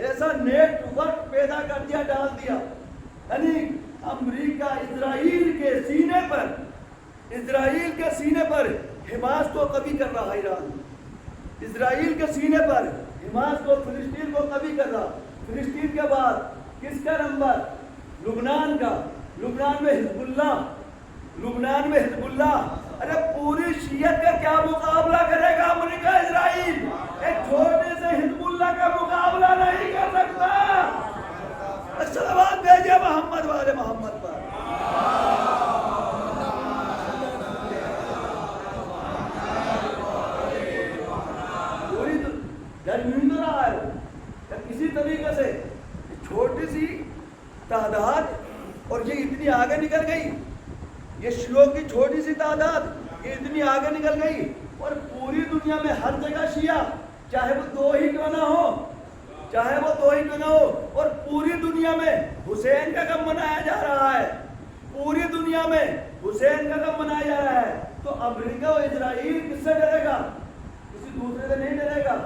ایسا نیٹ ورک پیدا کر دیا، ڈال دیا، یعنی امریکہ اسرائیل کے سینے پر، اسرائیل کے سینے پر حماس کو قوی کر رہا، ایران اسرائیل کے سینے پر حماس کو، فلسطین کو قوی کر رہا۔ فلسطین کے بعد کس کا نمبر؟ لبنان کا۔ لبنان میں حزب اللہ، لبنان میں حزب اللہ۔ ارے پوری شیعت کا کیا مقابلہ کرے گا امریکہ اسرائیل؟ ایک چھوٹے سے حزب اللہ کا مقابلہ نہیں کر سکتا۔ صلوات بھیجیے محمد والے محمد پر۔ پوری ڈر رہا ہے کسی طریقے سے، چھوٹی سی تعداد اور یہ اتنی آگے نکل گئی، یہ شیعوں کی چھوٹی سی تعداد یہ اتنی آگے نکل گئی، اور پوری دنیا میں ہر جگہ شیعہ، چاہے وہ دو ہی کیوں نہ ہو، چاہے وہ دو ہی کیوں نہ ہو، اور پوری دنیا میں حسین کا غم منایا جا رہا ہے، پوری دنیا میں حسین کا غم منایا جا رہا ہے۔ تو امریکہ اور اسرائیل کس سے ڈرے گا؟ کسی دوسرے سے نہیں ڈرے گا۔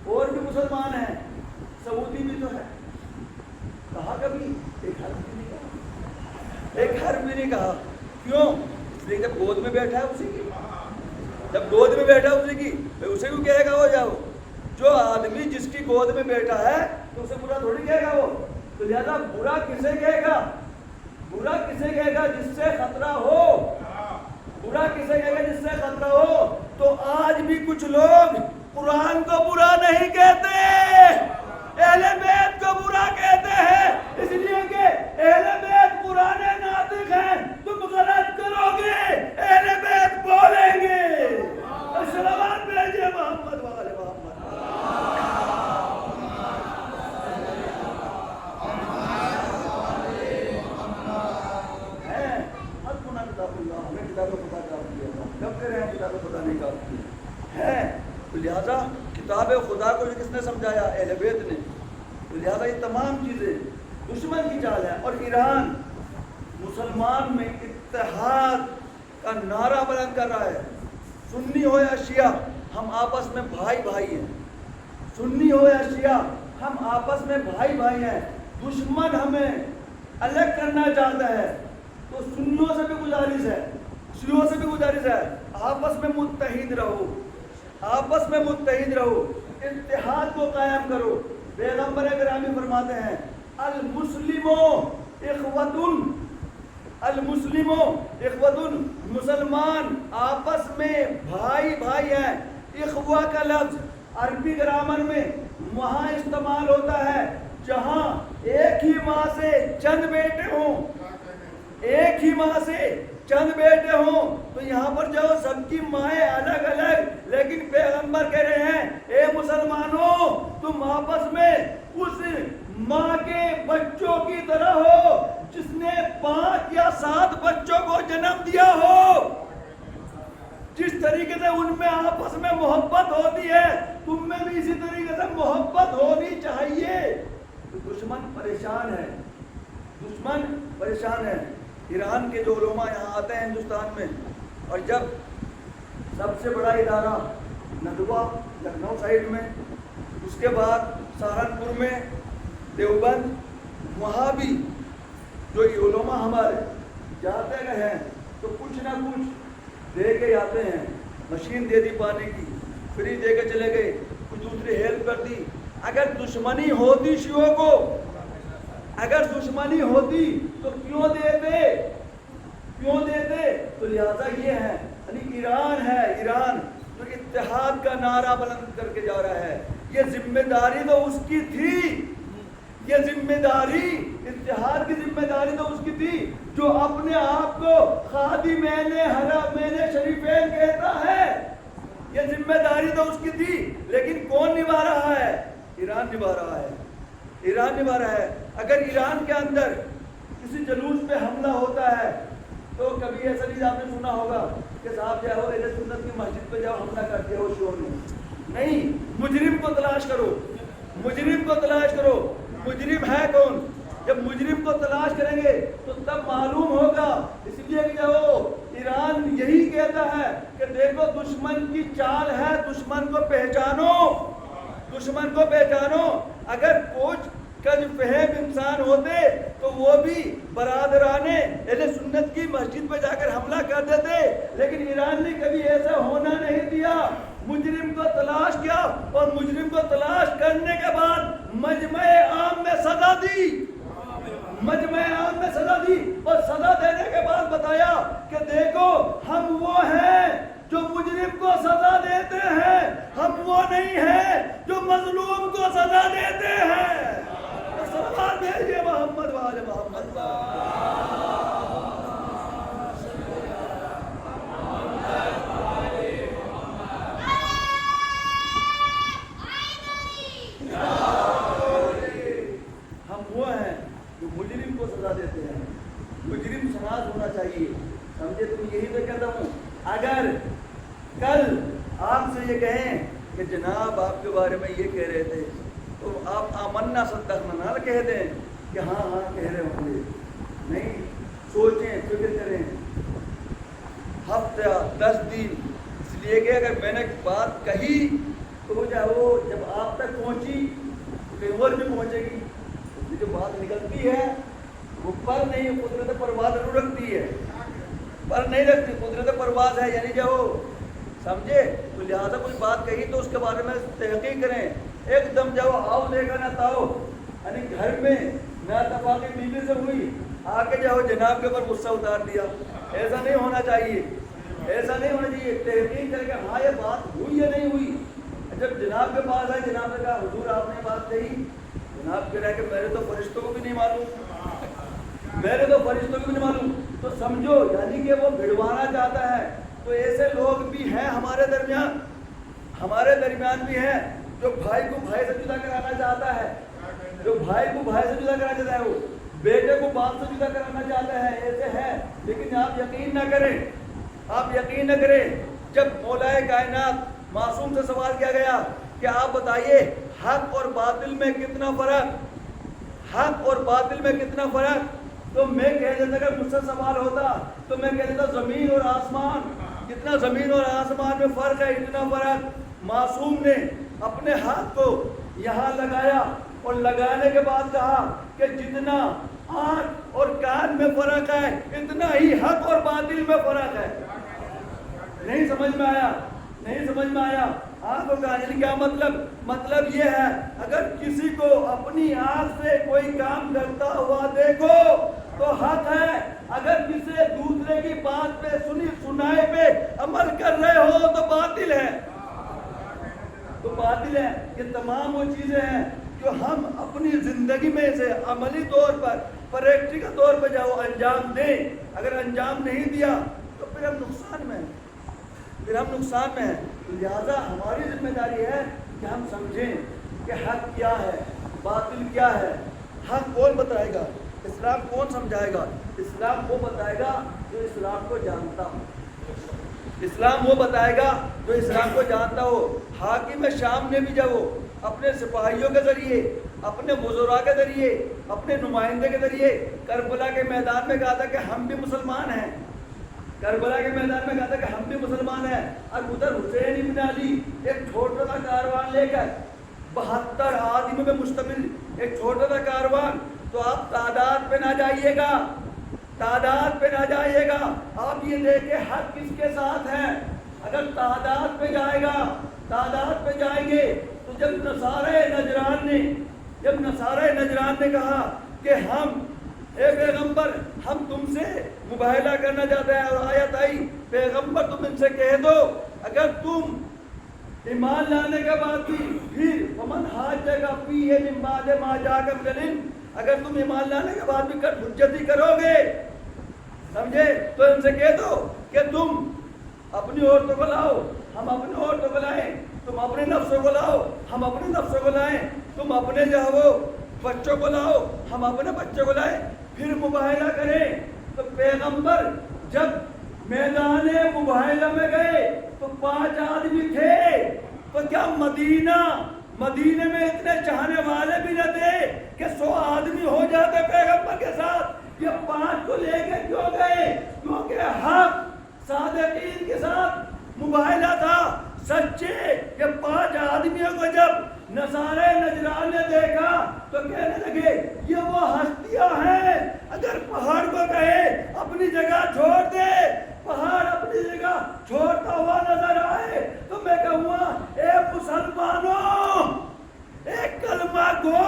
اور بھی مسلمان ہیں، سعودی بھی تو ہے، کہا کبھی ایک حرف بھی نہیں کہا، ایک حرف بھی نہیں کہا۔ کیوں؟ اس لیے جب گود میں بیٹھا ہے اسی کی، جب گود میں بیٹھا ہے اسی کی، اسے کیوں کہے گا ہو جاؤ؟ جو آدمی جس کی گود میں بیٹھا ہے تو اسے برا تھوڑی کہے گا وہ۔ تو لہذا برا کسے کہے گا؟ برا کسے کہے گا؟ جس سے خطرہ ہو، برا کسے کہے گا؟ جس سے خطرہ ہو۔ تو آج بھی کچھ لوگ قرآن کو برا نہیں کہتے، اہل بیت کو برا کہتے ہیں، اس لیے کہ اہل بیت قرآن ناطق ہیں، تم غلط کرو گے اہل بیت بولیں گے۔ صلوات بھیجیے محمد والے محمد۔ ہمیں کتاب خدا کام کیا تھا، کب کہہ رہے ہیں کتاب خدا نہیں کام کیا ہے؟ لہذا کتاب خدا کو کس نے سمجھایا؟ اہل بیت نے۔ لہذا یہ تمام چیزیں دشمن کی چال ہے۔ اور ایران مسلمان میں اتحاد کا نعرہ بلند کر رہا ہے، سنی ہو یا شیعہ ہم آپس میں بھائی بھائی ہیں، سنی ہو یا شیعہ ہم آپس میں بھائی بھائی ہیں۔ دشمن ہمیں الگ کرنا چاہتا ہے، تو سنیوں سے بھی گزارش ہے، شیعوں سے بھی گزارش ہے، آپس میں متحد رہو، آپس میں متحد رہو، اتحاد کو قائم کرو۔ پیغمبر گرامی فرماتے ہیں المسلموں اخوتن، المسلموں اخوتن، مسلمان آپس میں بھائی بھائی ہیں۔ اخوہ کا لفظ عربی گرامر میں وہاں استعمال ہوتا ہے جہاں ایک ہی ماں سے چند بیٹے ہوں، ایک ہی ماں سے چند بیٹے ہوں، تو یہاں پر جو سب کی مائیں الگ الگ، لیکن پیغمبر کہہ رہے ہیں اے مسلمانوں تم آپس میں اس ماں کے بچوں کی طرح ہو جس نے 5 یا 7 بچوں کو جنم دیا ہو۔ جس طریقے سے ان میں آپس میں محبت ہوتی ہے، تم میں بھی اسی طریقے سے محبت ہونی چاہیے۔ تو دشمن پریشان ہے، دشمن پریشان ہے۔ ایران کے جو علماء یہاں آتے ہیں ہندوستان میں، اور جب سب سے بڑا ادارہ ندوہ لکھنؤ سائڈ میں، اس کے بعد سہارنپور میں دیوبند، وہاں بھی جو علماء ہمارے جاتے گئے ہیں تو کچھ نہ کچھ دے کے آتے ہیں، مشین دے دی پانی کی، فری دے کے چلے گئے، کچھ دوسری ہیلپ کر دی۔ اگر دشمنی ہوتی شیعوں کو، اگر دشمنی ہوتی تو کیوں دیتے، کیوں دیتے؟ تو لہذا یہ ہے، یعنی ایران ہے، ایران جو اتحاد کا نعرہ بلند کر کے جا رہا ہے، یہ ذمہ داری تو اس کی تھی، یہ ذمہ داری، اتحاد کی ذمہ داری تو اس کی تھی جو اپنے آپ کو خادمین حرمین شریفین کہتا ہے، یہ ذمہ داری تو اس کی تھی، لیکن کون نبھا رہا ہے؟ ایران نبھا رہا ہے، ایران نبھا رہا ہے۔ اگر ایران کے اندر کسی جلوس پہ حملہ ہوتا ہے تو کبھی ایسا نہیں آپ نے سنا ہوگا کہ صاحب جاؤ اہل سنت کی مسجد پہ جاؤ حملہ کر دیا ہو شور نے، نہیں، مجرم کو تلاش کرو، مجرم کو تلاش کرو، مجرم ہے کون؟ جب مجرم کو تلاش کریں گے تو تب معلوم ہوگا۔ اس لیے کہ ایران یہی کہتا ہے کہ دیکھو دشمن کی چال ہے، دشمن کو پہچانو، دشمن کو پہچانو۔ اگر کچھ کج فہم انسان ہوتے تو وہ بھی برادران اہل سنت کی مسجد پہ جا کر حملہ کر دیتے، لیکن ایران نے کبھی ایسا ہونا نہیں دیا۔ مجرم کو تلاش کیا اور مجرم کو تلاش کرنے کے بعد مجمع عام میں سزا دی، مجمع عام میں سزا دی، اور سزا دینے کے بعد بتایا کہ دیکھو ہم وہ ہیں جو مجرم کو سزا دیتے ہیں، ہم وہ نہیں ہیں جو مظلوم کو سزا دیتے ہیں۔ سلام بھیجیے محمد والے محمد۔ ہم وہ ہیں جو مجرم کو سزا دیتے ہیں، مجرم شناس ہونا چاہیے، سمجھے؟ تم یہی تو کہتا ہوں، اگر کل آپ سے یہ کہیں کہ جناب آپ کے بارے میں یہ کہہ رہے تھے تو آپ آمنا صدقنا نہ کہہ دیں کہ ہاں ہاں کہہ رہے ہوں گے، نہیں، سوچیں، فکر کریں، ہفتہ 10 دن، اس لیے کہ اگر میں نے بات کہی تو وہ جب آپ تک پہنچی تو کہیں اور بھی پہنچے گی، اس لیے جو بات نکلتی ہے وہ پر نہیں، قدرت پرواز ضرور رکھتی ہے، پر نہیں رکھتی، قدرت پرواز ہے، یعنی جو سمجھے؟ تو لہٰذا کوئی بات کہی تو اس کے بارے میں تحقیق کریں، ایک دم جاؤ آؤ لے گا نہ تاؤ، یعنی گھر میں نہ اتفاقی بیوی سے ہوئی آ کے جاؤ جناب کے اوپر غصہ اتار دیا، ایسا نہیں ہونا چاہیے، ایسا نہیں ہونا چاہیے۔ تحقیق کر کے ہاں یہ بات ہوئی یا نہیں ہوئی، جب جناب کے پاس آئے، جناب نے کہا حضور آپ نے بات کہی، جناب کہہ رہا ہے کہ میرے تو فرشتوں کو بھی نہیں معلوم، میرے تو فرشتوں کو بھی نہیں معلوم، تو سمجھو یعنی کہ وہ بھڑوانا چاہتا ہے۔ تو ایسے لوگ بھی ہیں ہمارے درمیان، ہمارے درمیان بھی ہیں جو بھائی کو بھائی سے جدا کرانا چاہتا ہے، جو بھائی کو بھائی سے جدا کرانا چاہتا ہے، وہ بیٹے کو باپ سے جدا کرانا چاہتا ہے، ایسے ہے۔ لیکن آپ یقین نہ کریں، آپ یقین نہ کریں، جب مولا کائنات معصوم سے سوال کیا گیا کہ آپ بتائیے حق اور باطل میں کتنا فرق، حق اور باطل میں کتنا فرق، تو میں کہہ دیتا اگر مجھ سے سوال ہوتا تو میں کہہ دیتا زمین اور آسمان، کتنا زمین اور آسمان میں فرق ہے، اتنا فرق۔ معصوم نے اپنے ہاتھ کو یہاں لگایا اور لگانے کے بعد کہا کہ جتنا آنکھ اور کان میں فرق ہے اتنا ہی حق اور باطل میں فرق ہے۔ نہیں سمجھ میں آیا؟ نہیں سمجھ میں آیا؟ آنکھ اور کان یعنی کیا مطلب؟ مطلب یہ ہے اگر کسی کو اپنی آنکھ سے کوئی کام کرتا ہوا دیکھو تو حق ہے، اگر کسی دوسرے کی بات پہ سنائے پہ عمل کر رہے ہو تو باطل ہے، تو باطل ہے۔ یہ تمام وہ چیزیں ہیں جو ہم اپنی زندگی میں سے عملی طور پر، پریکٹیکل طور پر جاؤ انجام دیں، اگر انجام نہیں دیا تو پھر ہم نقصان میں ہیں، پھر ہم نقصان میں ہیں۔ لہذا ہماری ذمہ داری ہے کہ ہم سمجھیں کہ حق کیا ہے، باطل کیا ہے۔ حق کون بتائے گا؟ اسلام کون سمجھائے گا؟ اسلام وہ بتائے گا جو اسلام کو جانتا ہو، اسلام وہ بتائے گا جو اسلام کو جانتا ہو۔ حاکم شام نے بھی جب وہ اپنے سپاہیوں کے ذریعے، اپنے وزراء کے ذریعے، اپنے نمائندے کے ذریعے کربلا کے میدان میں کہا تھا کہ ہم بھی مسلمان ہیں، کربلا کے میدان میں کہا تھا کہ ہم بھی مسلمان ہیں، اور ادھر حسین ابن علی ایک چھوٹا سا کاروان لے کر 72 آدمیوں میں مشتمل ایک چھوٹا سا کاروان، تو آپ تعداد پہ نہ جائیے گا، تعداد پہ نہ جائیے گا، آپ یہ دیکھیں حق کس کے ساتھ ہے۔ اگر تعداد پہ جائے گا، تعداد پہ جائیں گے تو جب نصارہ نجران نے کہا کہ ہم اے پیغمبر ہم تم سے مباہلہ کرنا چاہتے ہیں، اور آیت آئی پیغمبر تم ان سے کہہ دو اگر تم ایمان لانے کے بعد بھی پھر فمن حاجک فیہ من بعد ما جاءک من العلم، اگر تم ایمان لانے کے بعد بھی حجتی کرو گے، سمجھے، تو ان سے کہہ دو کہ تم اپنی عورتوں کو لاؤ، ہم اپنی عورتوں کو لائیں، تم اپنے نفسوں کو لاؤ، ہم اپنے نفسوں کو لائیں، تم اپنے جو ہے وہ بچوں کو لاؤ، ہم اپنے بچوں کو لائیں، پھر مباہلہ کریں۔ تو پیغمبر جب میدان مباہلہ میں گئے تو 5 آدمی تھے، تو کیا مدینے میں اتنے چاہنے والے بھی نہ تھے کہ 100 آدمی ہو جاتے پیغمبر کے ساتھ؟ یہ 5 کو لے کے کیوں گئے؟ کیونکہ حق صادقین کے ساتھ مباہلہ تھا، سچے۔ یہ 5 آدمیوں کو جب نصارے نجران نے دیکھا تو کہنے لگے یہ وہ ہستیاں ہیں، اگر پہاڑ کو کہے اپنی جگہ چھوڑ دے، پہاڑ اپنی جگہ چھوڑتا ہوا نظر آئے تو میں کہوں گا اے مسلمانوں، ایک کلمہ گو،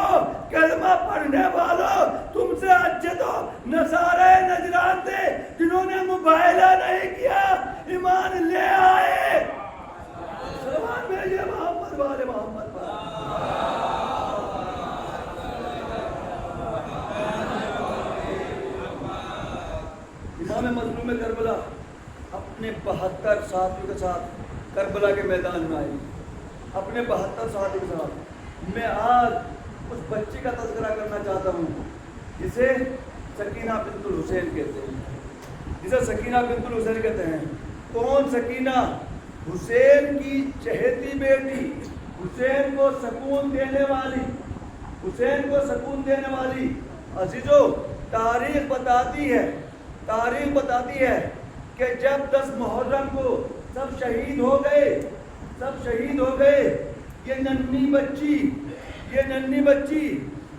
کلمہ پڑھنے والوں، تم سے اچھے تو نصارے نجران تھے جنہوں نے مباہلہ نہیں کیا، ایمان لے آئے۔ سلام بھیجیے محمد والے محمد پر۔ امام مظلوم کربلا اپنے 72 ساتھیوں کے ساتھ کربلا کے میدان میں آئے، اپنے 72 ساتھیوں کے ساتھ۔ میں آج اس بچی کا تذکرہ کرنا چاہتا ہوں جسے سکینہ بنت الحسین کہتے ہیں، جسے سکینہ بنت الحسین کہتے ہیں۔ کون سکینہ؟ حسین کی چہیتی بیٹی، حسین کو سکون دینے والی، حسین کو سکون دینے والی۔ عزیزو، تاریخ بتاتی ہے کہ جب 10 محرم کو سب شہید ہو گئے، یہ ننھی بچی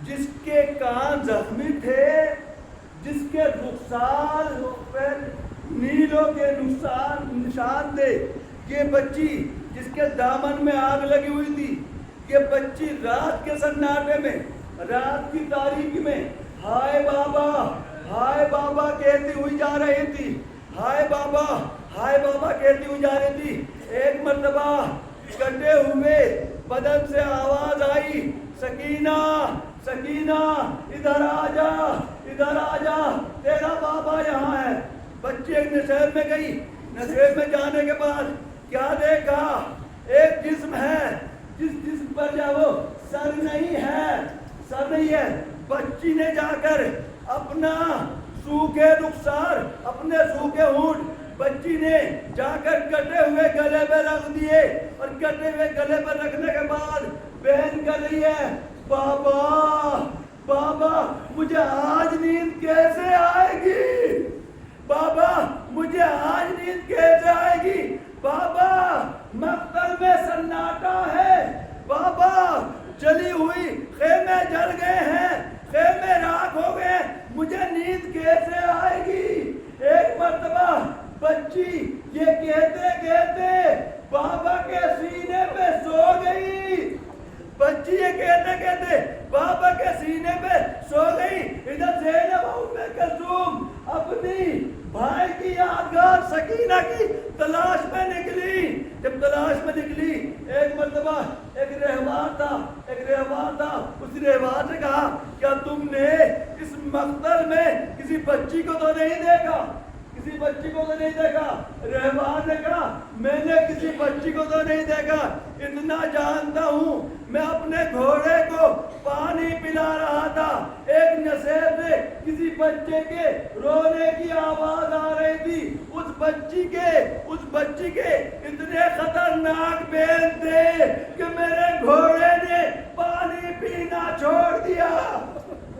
جس کے کان زخمی تھے، جس کے رخسار پر نیلوں کے نشان تھے، یہ بچی جس کے دامن میں آگ لگی ہوئی تھی، یہ بچی رات کے سناٹے میں، رات کی تاریکی میں ہائے بابا کہتی ہوئی جا رہی تھی، ہائے بابا کہتی ہوئی جا رہی تھی۔ ایک مرتبہ کٹے ہوئے بدن سے آواز آئی، سکینہ ادھر آ جا، تیرا بابا یہاں ہے۔ بچی ایک نشیر میں گئی، نشیر میں جانے کے بعد کیا دیکھا؟ ایک جسم ہے، جس جسم پر جاؤ سر نہیں ہے۔ بچی نے جا کر اپنا سوکھے رخسار، اپنے سوکھے ہونٹ بچی نے جا کر کٹے ہوئے گلے پہ رکھ دیے، اور کٹے ہوئے گلے پر رکھنے کے بعد بہن کر رہی ہے، بابا مجھے آج نیند کیسے آئے گی؟ بابا مقتل میں سناٹا ہے، بابا جلی ہوئی خیمے جل گئے ہیں، خیمے راکھ ہو گئے، مجھے نیند کیسے آئے گی؟ ایک مرتبہ بچی یہ کہتے بابا کے سینے پہ سو گئی، بچی یہ کہتے بابا کے سینے پہ سو گئی۔ ادھر زینب ام کلثوم اپنی بھائی کی یادگار سکینہ کی تلاش میں نکلی۔ جب تلاش میں نکلی، ایک مرتبہ ایک رہوار تھا، اس رہوار سے کہا کیا تم نے اس مقتل میں کسی بچی کو تو نہیں دیکھا؟ رہوار نے کہا میں نے کسی بچی کو تو نہیں دیکھا، اتنا جانتا ہوں میں اپنے گھوڑے کو پانی پلا رہا تھا، ایک نشیر سے کسی بچے کے رونے کی آواز آ رہی تھی، اس بچی کے اتنے خطرناک بیل تھے کہ میرے گھوڑے نے پانی پینا چھوڑ دیا۔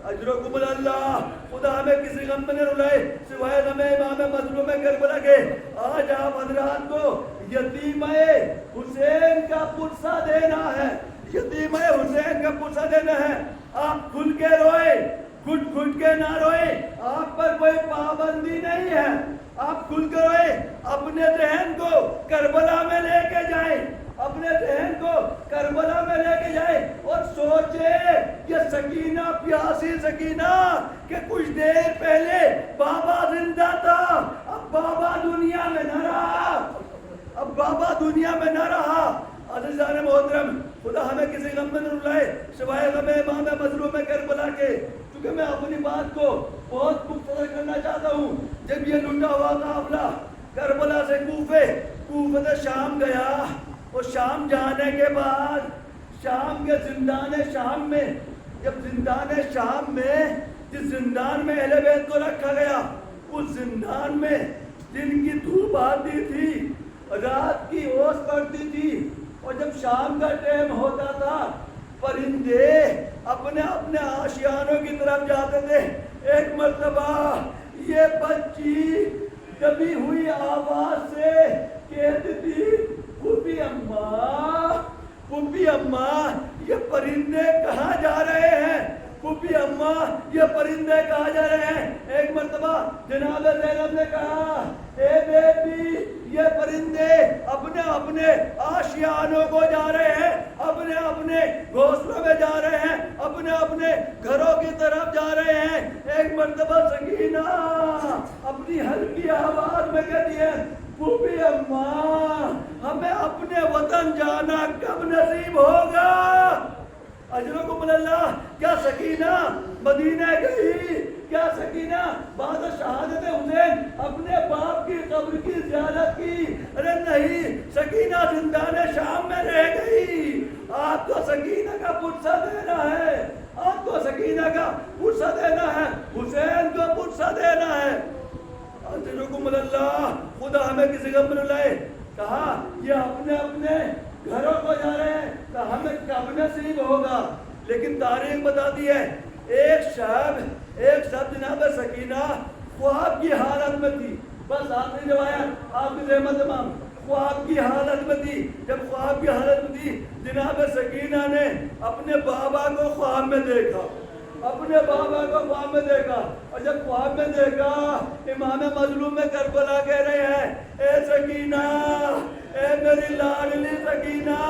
اجرکم اللہ، خدا ہمیں کسی غم میں نہ رلائے سوائے غم امام مظلوم کربلا کے۔ آج آپ حضرات کو یتیمہ حسین کا پرسہ دینا ہے، آپ کھل کے روئے، گھٹ کے نہ روئے، آپ پر کوئی پابندی نہیں ہے، آپ کھل کے روئے، اپنے ذہن کو کربلا میں لے کے جائیں، اور سوچے یہ سکینہ، پیاسی سکینہ کہ کچھ دیر پہلے بابا زندہ تھا، اب بابا دنیا میں نہ رہا۔ عزیز میں نے رلائے سوائے غم امام مظلوم کربلا کے. کیونکہ میں اپنی بات کو بہت مختصر کرنا چاہتا ہوں. جب یہ لٹا ہوا قافلہ کربلا سے کوفے سے شام گیا، اور شام جانے کے بعد شام کے زندان شام میں، جب زندان شام میں جس زندان میں اہل بیت کو رکھا گیا، اس زندان میں دن کی دھوپ آتی تھی، رات کی اوس پڑتی تھی، اور جب شام کا ٹائم ہوتا تھا پرندے اپنے اپنے آشیانوں کی طرف جاتے تھے. ایک مرتبہ یہ بچی دبی ہوئی آواز سے کہتی تھی، پھوپھی اماں، پھوپھی اماں یہ پرندے کہاں جا رہے ہیں؟ پھوپھی اماں یہ پرندے کہاں جا رہے ہیں؟ ایک مرتبہ جناب زینب نے کہا، اے بیٹی یہ پرندے اپنے اپنے آشیانوں کو جا رہے ہیں، اپنے اپنے گھونسلوں میں جا رہے ہیں، اپنے اپنے گھروں کی طرف جا رہے ہیں. ایک مرتبہ سکینہ اپنی ہلکی آواز میں کہتی ہے، پھوپھی اماں ہمیں اپنے وطن جانا کب نصیب ہوگا؟ اجرکم اللہ. کیا سکینہ مدینہ گئی؟ کیا سکینہ بعد شہادت حسین اپنے باپ کی قبر کی زیارت کی؟ ارے نہیں، سکینہ زندان شام میں رہ گئی. آپ کو سکینہ کا پرسہ دینا ہے، آپ کو سکینہ کا پرسہ دینا ہے، حسین کو پرسہ دینا ہے. اجرکم اللہ. خدا ہمیں کسی غم نہ لائے. کہا یہ اپنے اپنے گھروں کو جا رہے ہیں، تو ہمیں کب نصیب ہوگا؟ لیکن تاریخ بتاتی ہے ایک شب جناب سکینہ خواب کی حالت میں تھی. بس آخری روایت آپ کی رحمت امام، خواب کی حالت میں تھی. جب خواب کی حالت میں تھی جناب سکینہ نے اپنے بابا کو خواب میں دیکھا، اپنے بابا کو خواب میں دیکھا. اور جب خواب میں دیکھا امام مظلوم کربلا کہہ رہے ہیں، اے سکینہ، اے میری لاڈلی سکینہ،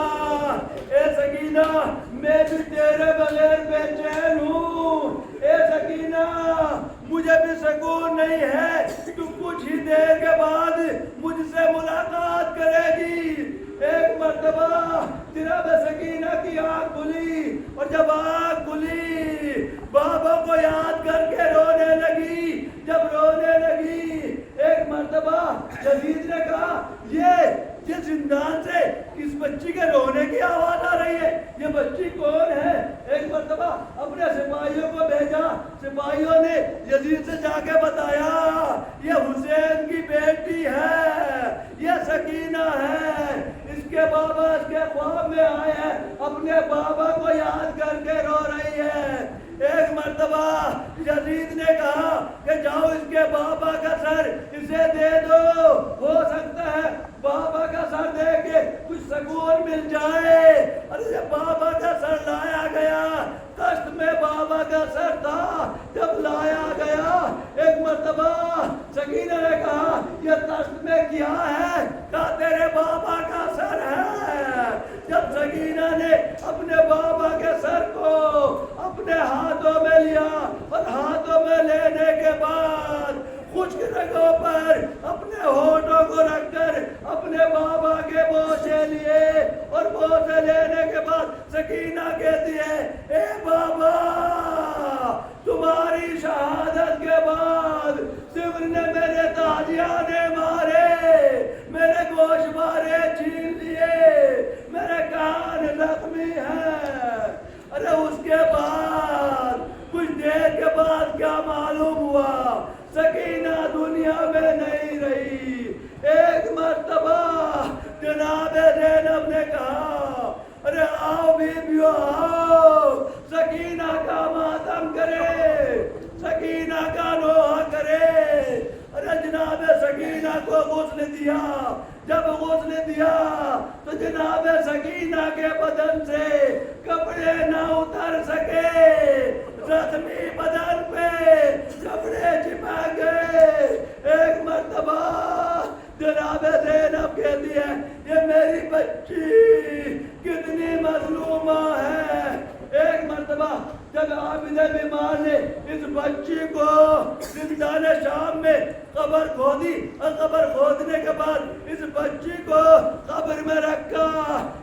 اے سکینہ میں بھی تیرے بغیر بے چین ہوں. اے سکینہ مجھے بھی سکون نہیں ہے، تو کچھ ہی دیر کے بعد مجھ سے ملاقات کرے گی. ایک مرتبہ جناب سکینہ کی آنکھ کھلی، اور جب آنکھ کھلی بابا کو یاد کر کے رونے لگی. جب رونے لگی ایک مرتبہ یزید نے کہا، یہ زندان سے اس بچی کے رونے کی آواز آ رہی ہے، یہ بچی کون ہے؟ ایک مرتبہ اپنے سپاہیوں کو بھیجا، سپاہیوں نے یزید سے جا کے بتایا، یہ حسین کی بیٹی ہے، یہ سکینہ ہے، اس کے بابا اس کے خواب میں آئے ہیں، اپنے بابا کو یاد کر کے رو رہی ہے. ایک مرتبہ یزید نے کہا کہ جاؤ اس کے بابا کا سر اسے دے دو، ہو سکتا ہے بابا کا سر دے کے کچھ سکون مل جائے. ارے بابا کا سر لایا گیا، تشت میں بابا کا سر تھا. جب لایا گیا ایک مرتبہ سکینہ نے کہا، یہ تشت میں کیا ہے؟ کہا تیرے بابا کا سر ہے. جب سکینہ نے اپنے بابا کے سر کو اپنے ہاتھوں میں لیا، اور ہاتھوں میں لینے کے بعد خشک رگوں پر اپنے ہونٹوں کو رکھ کر اپنے بابا کے بوسے لیے، اور بوسے لینے کے بعد سکینہ کہتی ہے، اے بابا تمہاری شہادت کے بعد سمر نے میرے تازیانے مارے، میرے گوشت مارے چھین لیے، میرے کان زخمی ہیں. ارے اس کے بعد کچھ دیر کے بعد کیا معلوم ہوا؟ سکینہ دنیا میں نہیں رہی. ایک مرتبہ جناب زینب نے کہا، ارے آؤ بیبیو آؤ، سکینہ کا ماتم کرے، سکینہ کا نوحہ کرے. ارے جناب سکینہ کو غسل دیا. جب غسل دیا تو جناب سکینہ کے بدن سے کپڑے نہ اتر سکے، زخمی بدن پہ کپڑے چپک گئے. ایک مرتبہ جناب زینب کہتی ہے، یہ میری بچی کتنی مظلومہ ہے. ایک مرتبہ جب عابد بیمار نے اس بچی کو زندان شام میں قبر کھودی اور قبر کھودنے کے بعد اس بچی کو قبر میں رکھا،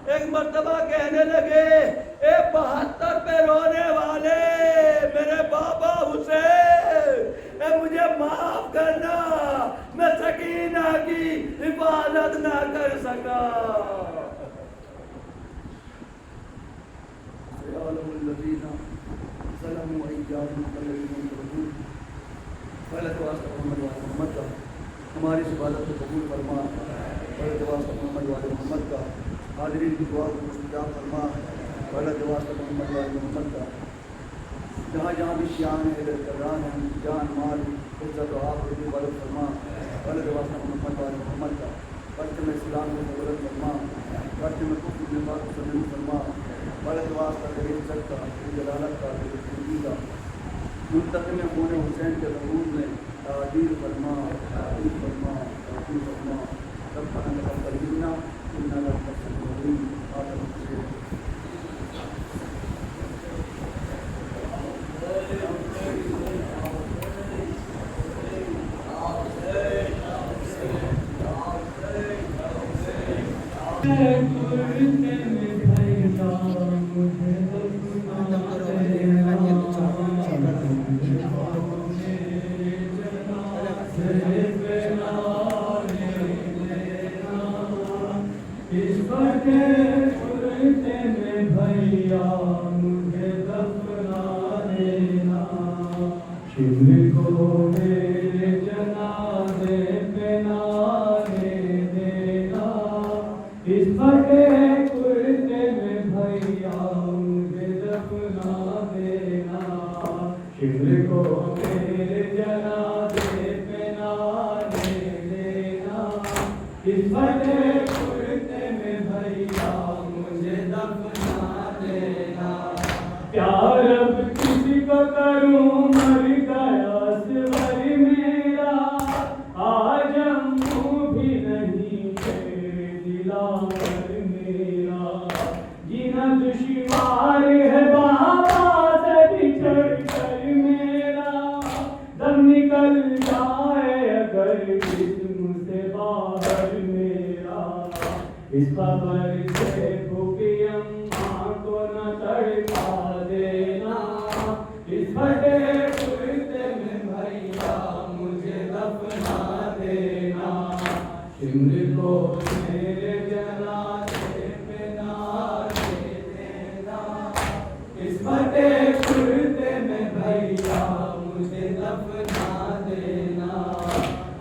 ایک مرتبہ کہنے لگے اے 72 پہ رونے والے میرے بابا حسین، اے مجھے معاف کرنا، میں سکینہ کی حفاظت نہ کر سکا۔ ظلموا ایام الذین یظلمون، غلط واسطہ محمد کا ہماری اس عبادت کو قبول فرما، غلط واسطہ محمد کا حاضرین کی دعا کو مستجاب فرما، غلط واسطہ محمد کا جہاں جہاں بھی شیان ہے کران ہیں، جان مال عزت و آب کو غلط فرما، غلط واسطہ محمد کا پرچم اسلام کو غلط فرما، پرچم کفر نفاق کو سلیم فرما، غلط واسطہ تیری عزت کا، تیری جلالت کا، تیری زندگی کا منتقم خون حسین کے ضرور میں تعدیر فرما، تعدیر فرما، تعدیر فرما۔ ربنا تقبل منا انك انت السميع العليم۔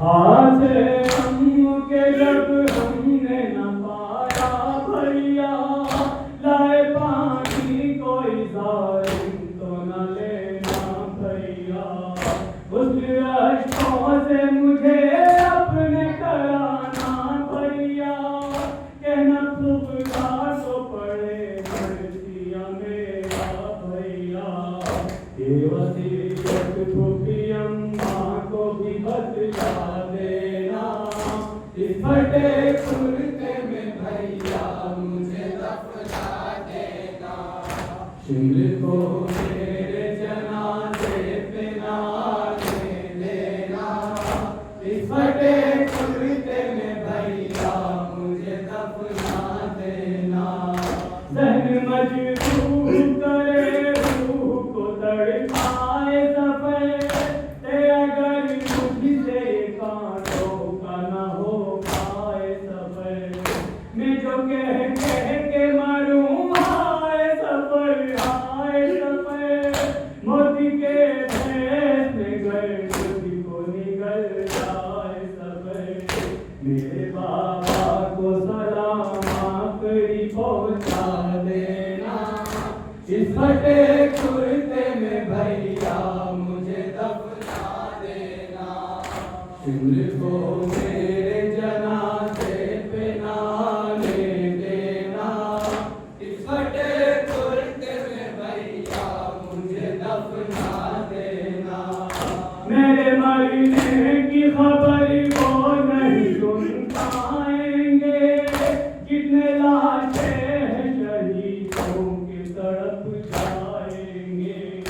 آمين۔ شہیدوں کی طرف جائیں گے۔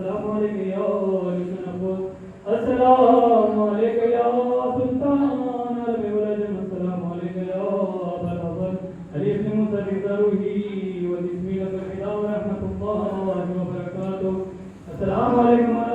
السلام علیکم یا رسول نبوت السلام علیکم یا سلطان عرب والعجم السلام علیکم یا ابا الحسن علی ابن موسیٰ روحی و بسم اللہ الرحمن الرحیم ورحمۃ اللہ وبرکاتہ السلام علیکم